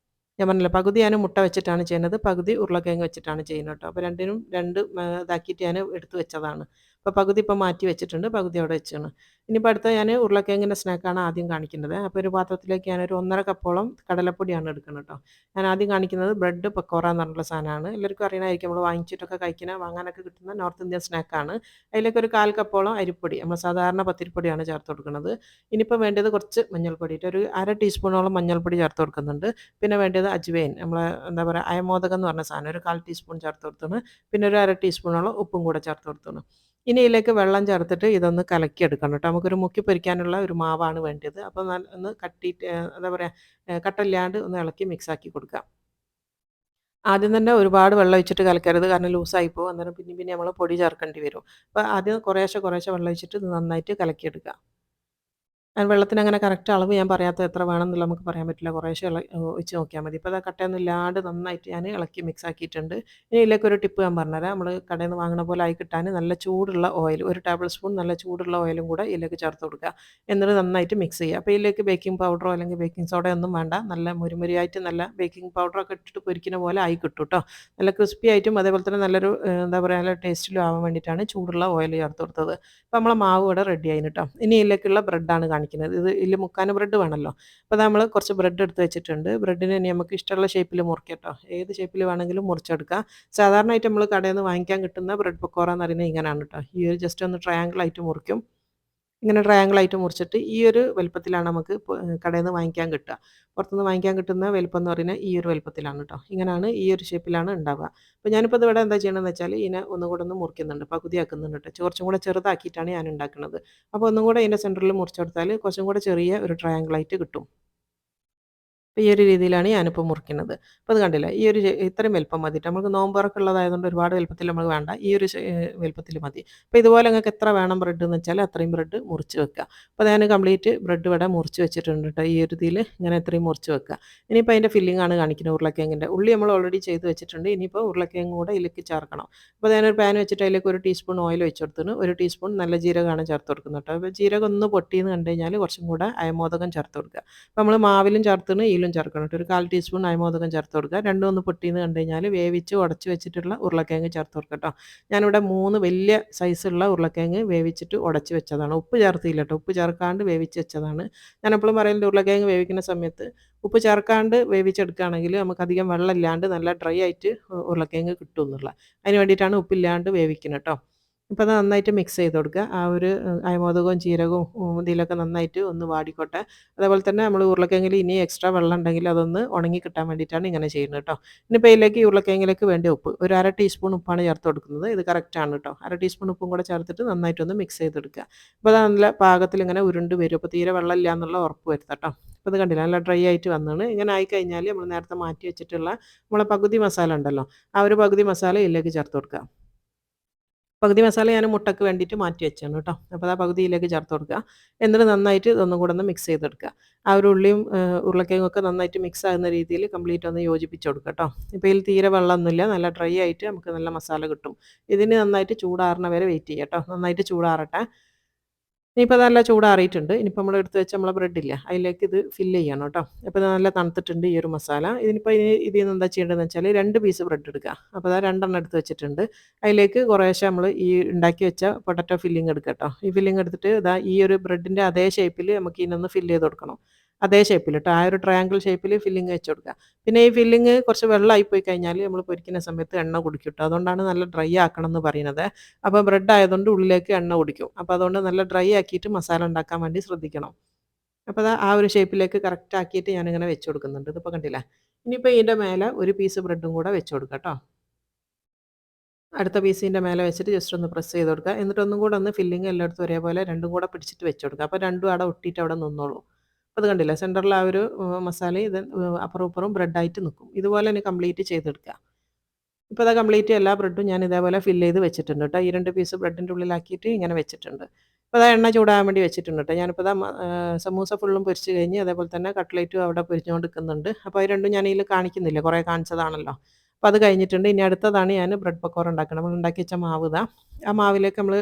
ഞാൻ പറഞ്ഞില്ലേ പകുതി ഞാൻ മുട്ട വെച്ചിട്ടാണ് ചെയ്യുന്നത്. പകുതി ഉരുളക്കിഴങ്ങ് വെച്ചിട്ടാണ് ചെയ്യുന്നത് കേട്ടോ. അപ്പോൾ രണ്ടിനും 2 ഇതാക്കിയിട്ട് ഞാൻ എടുത്ത് വെച്ചതാണ്. അപ്പോൾ പകുതി ഇപ്പോൾ മാറ്റി വെച്ചിട്ടുണ്ട്. പകുതി അവിടെ വെച്ചാണ്. ഇനിയിപ്പോൾ അടുത്ത ഞാൻ ഉരുളക്കിഴങ്ങിൻ്റെ സ്നാക്കാണ് ആദ്യം കാണിക്കുന്നത്. അപ്പോൾ ഒരു പാത്രത്തിലേക്ക് ഞാനൊരു 1.5 കപ്പോളം കടലപ്പൊടിയാണ് എടുക്കുന്നത് കേട്ടോ. ഞാൻ ആദ്യം കാണിക്കുന്നത് ബ്രെഡ് പക്കോറ എന്ന് പറഞ്ഞിട്ടുള്ള സാധനമാണ്. എല്ലാവർക്കും അറിയണമായിരിക്കും നമ്മൾ വാങ്ങിച്ചിട്ടൊക്കെ വാങ്ങാനൊക്കെ കിട്ടുന്ന നോർത്ത് ഇന്ത്യൻ സ്നാക്കാണ്. അതിലേക്ക് ഒരു 1/4 കപ്പോളം അരിപ്പൊടി നമ്മൾ സാധാരണ പത്തിരിപ്പൊടിയാണ് ചേർത്ത് കൊടുക്കുന്നത്. ഇനിയിപ്പോൾ വേണ്ടത് കുറച്ച് മഞ്ഞൾപ്പൊടി ഒരു 1/2 ടീസ്പൂണോളം മഞ്ഞൾപ്പൊടി ചേർത്ത് കൊടുക്കുന്നുണ്ട്. പിന്നെ വേണ്ടത് അജ്വൈൻ നമ്മളെ എന്താ പറയുക അയമോദകം എന്ന് പറഞ്ഞ സാധനം ഒരു 1/4 ടീസ്പൂൺ ചേർത്ത് കൊടുത്താണ്. പിന്നെ ഒരു 1/2 ടീസ്പൂണോളം ഉപ്പും കൂടെ ചേർത്ത് കൊടുത്താണ്. ഇനി ഇതിലേക്ക് വെള്ളം ചേർത്തിട്ട് ഇതൊന്ന് കലക്കിയെടുക്കണം കേട്ടോ. നമുക്കൊരു മുക്കി പൊരിക്കാനുള്ള ഒരു മാവാണ് വേണ്ടത്. അപ്പോൾ ഒന്ന് കട്ടിയിട്ട് എന്താ പറയുക കട്ടയില്ലാണ്ട് ഒന്ന് ഇളക്കി മിക്സാക്കി കൊടുക്കുക. ആദ്യം തന്നെ ഒരുപാട് വെള്ളം ഒഴിച്ചിട്ട് കലക്കരുത്. കാരണം ലൂസായി പോകും. അന്നേരം പിന്നെ നമ്മൾ പൊടി ചേർക്കേണ്ടി വരും. അപ്പോൾ ആദ്യം കുറേശ്ശെ വെള്ളം ഒഴിച്ചിട്ട് ഇത് നന്നായിട്ട് കലക്കിയെടുക്കുക. വെള്ളത്തിന് അങ്ങനെ കറക്റ്റ് അളവ് ഞാൻ പറയാത്തത് എത്ര വേണമെന്നുള്ളത് നമുക്ക് പറയാൻ പറ്റില്ല. കുറേശ്ശെ ഒഴിച്ച് നോക്കിയാൽ മതി. ഇപ്പോൾ കട്ടയൊന്നും ഇല്ലാണ്ട് നന്നായിട്ട് ഞാൻ ഇളക്കി മിക്സ് ആക്കിയിട്ടുണ്ട്. ഇനി ഇതിലേക്കൊരു ടിപ്പ് ഞാൻ പറഞ്ഞുതരാം. നമ്മൾ കടയിൽ നിന്ന് വാങ്ങുന്ന പോലെ ആയി കിട്ടാൻ നല്ല ചൂടുള്ള ഓയിൽ 1 ടേബിൾ സ്പൂൺ നല്ല ചൂടുള്ള ഓയിലും കൂടെ ഇതിലേക്ക് ചേർത്ത് കൊടുക്കുക. എന്നിട്ട് നന്നായിട്ട് മിക്സ് ചെയ്യുക. അപ്പോൾ ഇതിലേക്ക് ബേക്കിംഗ് പൗഡറോ അല്ലെങ്കിൽ ബേക്കിംഗ് സോഡയോ ഒന്നും വേണ്ട. നല്ല മുരിമുരിയായിട്ട് നല്ല ബേക്കിംഗ് പൗഡറൊക്കെ ഇട്ടിട്ട് പൊരിക്കുന്ന പോലെ ആയി കിട്ടും കേട്ടോ. നല്ല ക്രിസ്പി ആയിട്ടും അതേപോലെ തന്നെ നല്ലൊരു എന്താ പറയുക നല്ല ടേസ്റ്റിലും ആവാൻ വേണ്ടിയിട്ടാണ് ചൂടുള്ള ഓയിൽ ചേർത്ത് കൊടുത്തത്. അപ്പോൾ നമ്മളെ മാവ് ഇവിടെ റെഡി ആയിന് കേട്ടോ. ഇനി ഇതിലേക്കുള്ള ബ്രെഡാണ് കാണിക്കുന്നത്. ഇതിൽ മുക്കാൽ ബ്രെഡ് വേണമല്ലോ. അപ്പോൾ നമ്മൾ കുറച്ച് ബ്രെഡ് എടുത്ത് വെച്ചിട്ടുണ്ട്. ബ്രെഡിനെ ഇനി നമുക്ക് ഇഷ്ടമുള്ള ഷേപ്പിൽ മുറിക്കാം കേട്ടോ. ഏത് ഷേപ്പിൽ വേണമെങ്കിലും മുറിച്ചെടുക്കാം. സാധാരണയായിട്ട് നമ്മൾ കടയിൽ നിന്ന് വാങ്ങിക്കാൻ കിട്ടുന്ന ബ്രെഡ് പക്കോറ എന്ന് പറയുന്നത് ഇങ്ങനെയാണ് കേട്ടോ. ഈ ഒരു ജസ്റ്റ് ഒന്ന് ട്രയാങ്കിൾ ആയിട്ട് മുറിക്കും. ഇങ്ങനെ ട്രയാങ്കിൾ ആയിട്ട് മുറിച്ചിട്ട് ഈ ഒരു വലുപ്പത്തിലാണ് നമുക്ക് കടയിൽ നിന്ന് വാങ്ങിക്കാൻ കിട്ടുക. പുറത്തുനിന്ന് വാങ്ങിക്കാൻ കിട്ടുന്ന വലുപ്പം എന്ന് പറയുന്നത് ഈ ഒരു വലുപ്പത്തിലാണ് കേട്ടോ. ഇങ്ങനെയാണ് ഈ ഒരു ഷേപ്പിലാണ് ഉണ്ടാവുക. അപ്പോൾ ഞാനിപ്പോൾ ഇതിവിടെ എന്താ ചെയ്യണമെന്ന് വെച്ചാൽ ഇതിനെ ഒന്നുകൂടെ ഒന്ന് മുറിക്കുന്നുണ്ട്. പകുതിയാക്കുന്നുണ്ട് കേട്ടോ. കുറച്ചും കൂടെ ചെറുതാക്കിയിട്ടാണ് ഞാൻ ഉണ്ടാക്കുന്നത്. അപ്പോൾ ഒന്നും കൂടെ ഇതിൻ്റെ സെൻറ്ററിൽ മുറിച്ചെടുത്താൽ കുറച്ചും കൂടെ ചെറിയ ഒരു ട്രയാങ്കിൾ ആയിട്ട് കിട്ടും. അപ്പോൾ ഈ ഒരു രീതിയിലാണ് ഞാനിപ്പോൾ മുറിക്കുന്നത്. അപ്പോൾ അത് കണ്ടില്ലേ ഈ ഒരു ഇത്രയും വലുപ്പം മതി. നമുക്ക് നോമ്പുറൊക്കെ ഉള്ളതായതുകൊണ്ട് ഒരുപാട് വലുപ്പത്തിൽ നമുക്ക് വേണ്ട. ഈ ഒരു വലുപ്പത്തിൽ മതി. അപ്പോൾ ഇതുപോലെ നിങ്ങൾക്ക് എത്ര വേണം ബ്രെഡ് എന്ന് വെച്ചാൽ അത്രയും ബ്രെഡ് മുറിച്ച് വെക്കുക. അപ്പോൾ ഞാൻ കംപ്ലീറ്റ് ബ്രെഡ് ഇവിടെ മുറിച്ച് വെച്ചിട്ടുണ്ട് കേട്ടോ. ഈ ഒരു ഇതിൽ ഇങ്ങനെ ഇത്രയും മുറിച്ച് വെക്കുക. ഇനിയിപ്പോൾ അതിൻ്റെ ഫില്ലിംഗ് ആണ് കാണിക്കുന്നത് ഉരുളക്കിഴങ്ങിൻ്റെ. ഉള്ളി നമ്മൾ ഓൾറെഡി ചെയ്ത് വെച്ചിട്ടുണ്ട്. ഇനിയിപ്പോൾ ഉരുളക്കിഴങ്ങ് കൂടെ ഇതിലേക്ക് ചേർക്കണം. അപ്പോൾ ഞാനൊരു പാൻ വെച്ചിട്ട് അതിലേക്ക് 1 ടീസ്പൂൺ ഓയിൽ ഒഴിച്ച് കൊടുത്തിന്. 1 ടീസ്പൂൺ നല്ല ജീരകമാണ് ചേർത്ത് കൊടുക്കുന്നത് കേട്ടോ. അപ്പോൾ ജീരകം ഒന്ന് പൊട്ടിയെന്ന് കണ്ടു കഴിഞ്ഞാൽ കുറച്ചും കൂടെ അയമോദകം ചേർത്ത് കൊടുക്കുക. അപ്പോൾ നമ്മൾ മാവിലും ചേർത്തിന് ഇതിലും ഓയിലും ചേർക്കണം കേട്ടോ. ഒരു 1/4 ടീസ്പൂൺ അയമോദകം ചേർത്ത് കൊടുക്കുക. രണ്ടും ഒന്ന് പൊട്ടിയെന്ന് കണ്ട് കഴിഞ്ഞാൽ വേവിച്ച് ഉടച്ച് വെച്ചിട്ടുള്ള ഉരുളക്കിഴങ്ങ് ചേർത്ത് കൊടുക്കുക കേട്ടോ. ഞാനിവിടെ 3 വലിയ സൈസുള്ള ഉരുളക്കിഴങ്ങ് വേവിച്ചിട്ട് ഉടച്ച് വെച്ചതാണ്. ഉപ്പ് ചേർത്തില്ല കേട്ടോ. ഉപ്പ് ചേർക്കാണ്ട് വേവിച്ച് വെച്ചതാണ്. ഞാൻ എപ്പോഴും പറയലുണ്ട് ഉരുളക്കിഴങ്ങ് വേവിക്കുന്ന സമയത്ത് ഉപ്പ് ചേർക്കാണ്ട് വേവിച്ചെടുക്കുകയാണെങ്കിൽ നമുക്കധികം വെള്ളമില്ലാണ്ട് നല്ല ഡ്രൈ ആയിട്ട് ഉരുളക്കിഴങ്ങ് കിട്ടും എന്നുള്ള. അതിന് വേണ്ടിയിട്ടാണ് ഉപ്പില്ലാണ്ട് വേവിക്കുന്നത് കേട്ടോ. അപ്പോൾ അത് നന്നായിട്ട് മിക്സ് ചെയ്ത് കൊടുക്കുക. ആ ഒരു അയമോദകവും ജീരകവും ഇതിലൊക്കെ നന്നായിട്ട് ഒന്ന് വാടിക്കോട്ടെ. അതേപോലെ തന്നെ നമ്മൾ ഉരുളക്കിഴങ്ങിൽ ഇനി എക്സ്ട്രാ വെള്ളം ഉണ്ടെങ്കിൽ അതൊന്ന് ഉണങ്ങി കിട്ടാൻ വേണ്ടിയിട്ടാണ് ഇങ്ങനെ ചെയ്യുന്നത് കേട്ടോ. ഇനിയിപ്പോൾ ഇതിലേക്ക് ഈ ഉരുളക്കിഴങ്ങിലേക്ക് വേണ്ട ഉപ്പ് ഒരു 1/2 ടീസ്പൂൺ ഉപ്പാണ് ചേർത്ത് കൊടുക്കുന്നത്. ഇത് കറക്റ്റാണ് കേട്ടോ. 1/2 ടീസ്പൂൺ ഉപ്പും കൂടെ ചേർത്തിട്ട് നന്നായിട്ടൊന്ന് മിക്സ് ചെയ്തെടുക്കുക. അപ്പോൾ അത് നല്ല പാകത്തിൽ ഇങ്ങനെ ഉരുണ്ട് വരും. അപ്പോൾ തീരെ വെള്ളമില്ല എന്നുള്ള ഉറപ്പ് വരുത്താം കേട്ടോ. അപ്പോൾ ഇത് കണ്ടില്ല നല്ല ഡ്രൈ ആയിട്ട് വന്നാണ്. ഇങ്ങനെ ആയിക്കഴിഞ്ഞാൽ നമ്മൾ നേരത്തെ മാറ്റി വെച്ചിട്ടുള്ള നമ്മളെ പകുതി മസാല ഉണ്ടല്ലോ, ആ ഒരു പകുതി മസാല ഇതിലേക്ക് ചേർത്ത് കൊടുക്കുക. പകുതി മസാല ഞാൻ മുട്ടയ്ക്ക് വേണ്ടിയിട്ട് മാറ്റി വെച്ചാണ് കേട്ടോ. അപ്പോൾ ആ പകുതിയിലേക്ക് ചേർത്ത് കൊടുക്കുക. എന്നിട്ട് നന്നായിട്ട് ഇതൊന്നും കൂടെ ഒന്ന് മിക്സ് ചെയ്തെടുക്കുക. ആ ഒരു ഉള്ളിയും ഉരുളക്കിഴങ്ങും ഒക്കെ നന്നായിട്ട് മിക്സ് ആകുന്ന രീതിയിൽ കംപ്ലീറ്റ് ഒന്ന് യോജിപ്പിച്ച് കൊടുക്കുക കേട്ടോ. ഇപ്പോൾ ഇതിൽ തീരെ വെള്ളമൊന്നുമില്ല, നല്ല ഡ്രൈ ആയിട്ട് നമുക്ക് നല്ല മസാല കിട്ടും. ഇതിന് നന്നായിട്ട് ചൂടാറണ വരെ വെയിറ്റ് ചെയ്യുക കേട്ടോ. നന്നായിട്ട് ചൂടാറട്ടെ. ഇനിയിപ്പോൾ നല്ല ചൂടാറിയിട്ടുണ്ട്. ഇനിയിപ്പോൾ നമ്മൾ എടുത്ത് വെച്ച നമ്മളെ ബ്രെഡില്ലേ അതിലേക്ക് ഇത് ഫില്ല് ചെയ്യണം കേട്ടോ. അപ്പോൾ ഇത് നല്ല തണുത്തിട്ടുണ്ട് ഈ ഒരു മസാല. ഇതിൽ നിന്ന് എന്താ ചെയ്യേണ്ടതെന്ന് വെച്ചാൽ 2 പീസ് ബ്രെഡ് എടുക്കുക. അപ്പോൾ അതാ 2 എണ്ണം എടുത്ത് വെച്ചിട്ടുണ്ട്. അതിലേക്ക് കുറേശ്ശെ നമ്മൾ ഈ ഉണ്ടാക്കി വെച്ച പൊട്ടറ്റോ ഫില്ലിങ് എടുക്കുക കേട്ടോ. ഈ ഫില്ലിങ് എടുത്തിട്ട് ഇതാ ഈ ഒരു ബ്രെഡിൻ്റെ അതേ ഷേപ്പിൽ നമുക്ക് ഇതിനൊന്ന് ഫില്ല് ചെയ്ത് കൊടുക്കണം. അതേ ഷേപ്പിൽ കേട്ടോ. ആ ഒരു ട്രയാങ്കിൾ ഷേപ്പിൽ ഫില്ലിങ് വെച്ച് കൊടുക്കുക. പിന്നെ ഈ ഫില്ലിങ് കുറച്ച് വെള്ളമായി പോയി കഴിഞ്ഞാൽ നമ്മൾ പൊരിക്കുന്ന സമയത്ത് എണ്ണ കുടിക്കും കേട്ടോ. അതുകൊണ്ടാണ് നല്ല ഡ്രൈ ആക്കണം എന്ന് പറയുന്നത്. അപ്പോൾ ബ്രെഡ് ആയതുകൊണ്ട് ഉള്ളിലേക്ക് എണ്ണ കുടിക്കും. അപ്പോൾ അതുകൊണ്ട് നല്ല ഡ്രൈ ആക്കിയിട്ട് മസാല ഉണ്ടാക്കാൻ വേണ്ടി ശ്രദ്ധിക്കണം. അപ്പോൾ ദാ ആ ഒരു ഷേപ്പിലേക്ക് കറക്റ്റ് ആക്കിയിട്ട് ഞാനിങ്ങനെ വെച്ച് കൊടുക്കുന്നുണ്ട്. ഇതിപ്പോൾ കണ്ടില്ലേ. ഇനിയിപ്പോൾ ഇതിൻ്റെ മേലെ ഒരു പീസ് ബ്രെഡും കൂടെ വെച്ച് കൊടുക്കാം കേട്ടോ. അടുത്ത പീസിൻ്റെ മേലെ വെച്ചിട്ട് ജസ്റ്റ് ഒന്ന് പ്രസ് ചെയ്ത് കൊടുക്കുക. എന്നിട്ട് ഒന്നും കൂടെ ഒന്ന് ഫില്ലിങ് എല്ലായിടത്തും ഒരേപോലെ രണ്ടും കൂടെ പിടിച്ചിട്ട് വെച്ച് കൊടുക്കുക. അപ്പോൾ രണ്ടും അവിടെ ഒട്ടിയിട്ട് അവിടെ നിന്നോളൂ. അപ്പോൾ അത് കണ്ടില്ലേ സെൻറ്ററിൽ ആ ഒരു മസാല ഇത് അപ്പുറം ഇപ്പുറം ബ്രെഡായിട്ട് നിൽക്കും. ഇതുപോലെ തന്നെ കംപ്ലീറ്റ് ചെയ്തെടുക്കുക. ഇപ്പോൾ അത് കംപ്ലീറ്റ് എല്ലാ ബ്രെഡും ഞാൻ ഇതേപോലെ ഫില്ല് ചെയ്ത് വെച്ചിട്ടുണ്ട് കേട്ടോ. ഈ 2 പീസ് ബ്രെഡിൻ്റെ ഉള്ളിലാക്കിയിട്ട് ഇങ്ങനെ വെച്ചിട്ടുണ്ട്. അപ്പോൾ അത് എണ്ണ ചൂടാകാൻ വേണ്ടി വെച്ചിട്ടുണ്ട് കേട്ടോ. ഞാനിപ്പോൾ സമൂസ ഫുള്ളും പൊരിച്ച് കഴിഞ്ഞ് അതേപോലെ തന്നെ കട്ട്ലേറ്റും അവിടെ പൊരിച്ചുകൊണ്ട് നിൽക്കുന്നുണ്ട്. അപ്പോൾ അത് രണ്ടും ഞാൻ ഇതിൽ കാണിക്കുന്നില്ല, കുറേ കാണിച്ചതാണല്ലോ. അപ്പോൾ അത് കഴിഞ്ഞിട്ടുണ്ട്. ഇനി അടുത്തതാണ് ഞാൻ ബ്രെഡ് പക്കോറ ഉണ്ടാക്കണം. നമ്മൾ ഉണ്ടാക്കി വെച്ച മാവ് ഇതാ. ആ മാവിലേക്ക് നമ്മൾ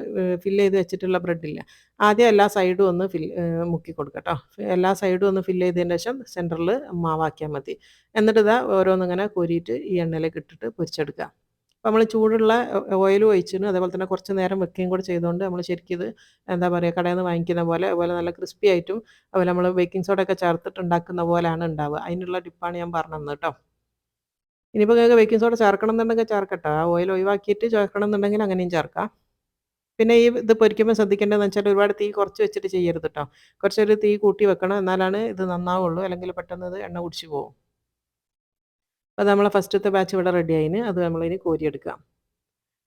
ഫില്ല് ചെയ്ത് വെച്ചിട്ടുള്ള ബ്രെഡില്ല, ആദ്യം എല്ലാ സൈഡും ഒന്ന് മുക്കി കൊടുക്കുക കേട്ടോ. എല്ലാ സൈഡും ഒന്ന് ഫില്ല് ചെയ്തതിന് ശേഷം സെൻറ്ററിൽ മാവാക്കിയാൽ മതി. എന്നിട്ട് ഇതാ ഓരോന്നിങ്ങനെ കോരിയിട്ട് ഈ എണ്ണയിലേക്ക് ഇട്ടിട്ട് പൊരിച്ചെടുക്കുക. അപ്പോൾ നമ്മൾ ചൂടുള്ള ഓയിലും ഒഴിച്ചിന് അതേപോലെ തന്നെ കുറച്ച് നേരം വെക്കുകയും കൂടെ ചെയ്തുകൊണ്ട് നമ്മൾ ശരിക്കും ഇത് എന്താ പറയുക കടയിൽ നിന്ന് വാങ്ങിക്കുന്ന പോലെ അതുപോലെ നല്ല ക്രിസ്പി ആയിട്ടും അതുപോലെ നമ്മൾ ബേക്കിംഗ് സോഡ ഒക്കെ ചേർത്തിട്ട് ഉണ്ടാക്കുന്ന പോലെയാണ് ഉണ്ടാവുക. അതിനുള്ള ടിപ്പാണ് ഞാൻ പറഞ്ഞു തന്നത് കേട്ടോ. ഇനിയിപ്പോൾ നിങ്ങൾക്ക് ബേക്കിംഗ് സോഡ ചേർക്കണം എന്നുണ്ടെങ്കിൽ ചേർക്കട്ടോ. ആ ഓയിൽ ഒഴിവാക്കിയിട്ട് ചേർക്കണം എന്നുണ്ടെങ്കിൽ അങ്ങനെയും ചേർക്കാം. പിന്നെ ഈ ഇത് പൊരിക്കുമ്പോൾ ശ്രദ്ധിക്കേണ്ടതെന്ന് വെച്ചാൽ ഒരുപാട് തീ കുറച്ച് വെച്ചിട്ട് ചെയ്യരുത് കേട്ടോ. കുറച്ചൊരു തീ കൂട്ടി വെക്കണം, എന്നാലാണ് ഇത് നന്നാവുള്ളൂ. അല്ലെങ്കിൽ പെട്ടെന്ന് ഇത് എണ്ണ കുടിച്ച് പോകും. അപ്പോൾ നമ്മളെ ഫസ്റ്റത്തെ ബാച്ച് ഇവിടെ റെഡി ആയിന്. അത് നമ്മളിനി കോരിയെടുക്കാം.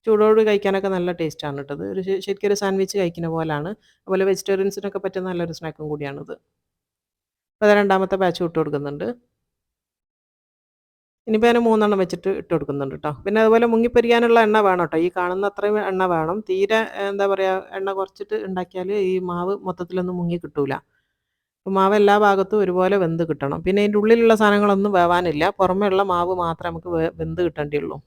ചൂടോട് കഴിക്കാനൊക്കെ നല്ല ടേസ്റ്റാണ് കേട്ടോ. ഇത് ഒരു ശരിക്കും ഒരു സാൻഡ്വിച്ച് കഴിക്കുന്ന പോലാണ്. അതുപോലെ വെജിറ്റേറിയൻസിനൊക്കെ പറ്റുന്ന നല്ലൊരു സ്നാക്കും കൂടിയാണിത്. അപ്പോൾ അത് രണ്ടാമത്തെ ബാച്ച് ഇട്ട് കൊടുക്കുന്നുണ്ട്. ഇനിയിപ്പോൾ ഞാൻ 3 എണ്ണം വെച്ചിട്ട് ഇട്ട് കൊടുക്കുന്നുണ്ട് കേട്ടോ. പിന്നെ അതുപോലെ മുങ്ങിപ്പൊരിക്കാനുള്ള എണ്ണ വേണം കേട്ടോ. ഈ കാണുന്ന അത്രയും എണ്ണ വേണം. തീരെ എന്താ പറയുക എണ്ണ കുറച്ചിട്ട് ഉണ്ടാക്കിയാൽ ഈ മാവ് മൊത്തത്തിലൊന്നും മുങ്ങി കിട്ടൂല. അപ്പോൾ മാവ് എല്ലാ ഭാഗത്തും ഒരുപോലെ വെന്ത് കിട്ടണം. പിന്നെ അതിൻ്റെ ഉള്ളിലുള്ള സാധനങ്ങളൊന്നും വേവാനില്ല. പുറമേയുള്ള മാവ് മാത്രമേ നമുക്ക് വെന്ത് കിട്ടേണ്ടിയുള്ളൂ.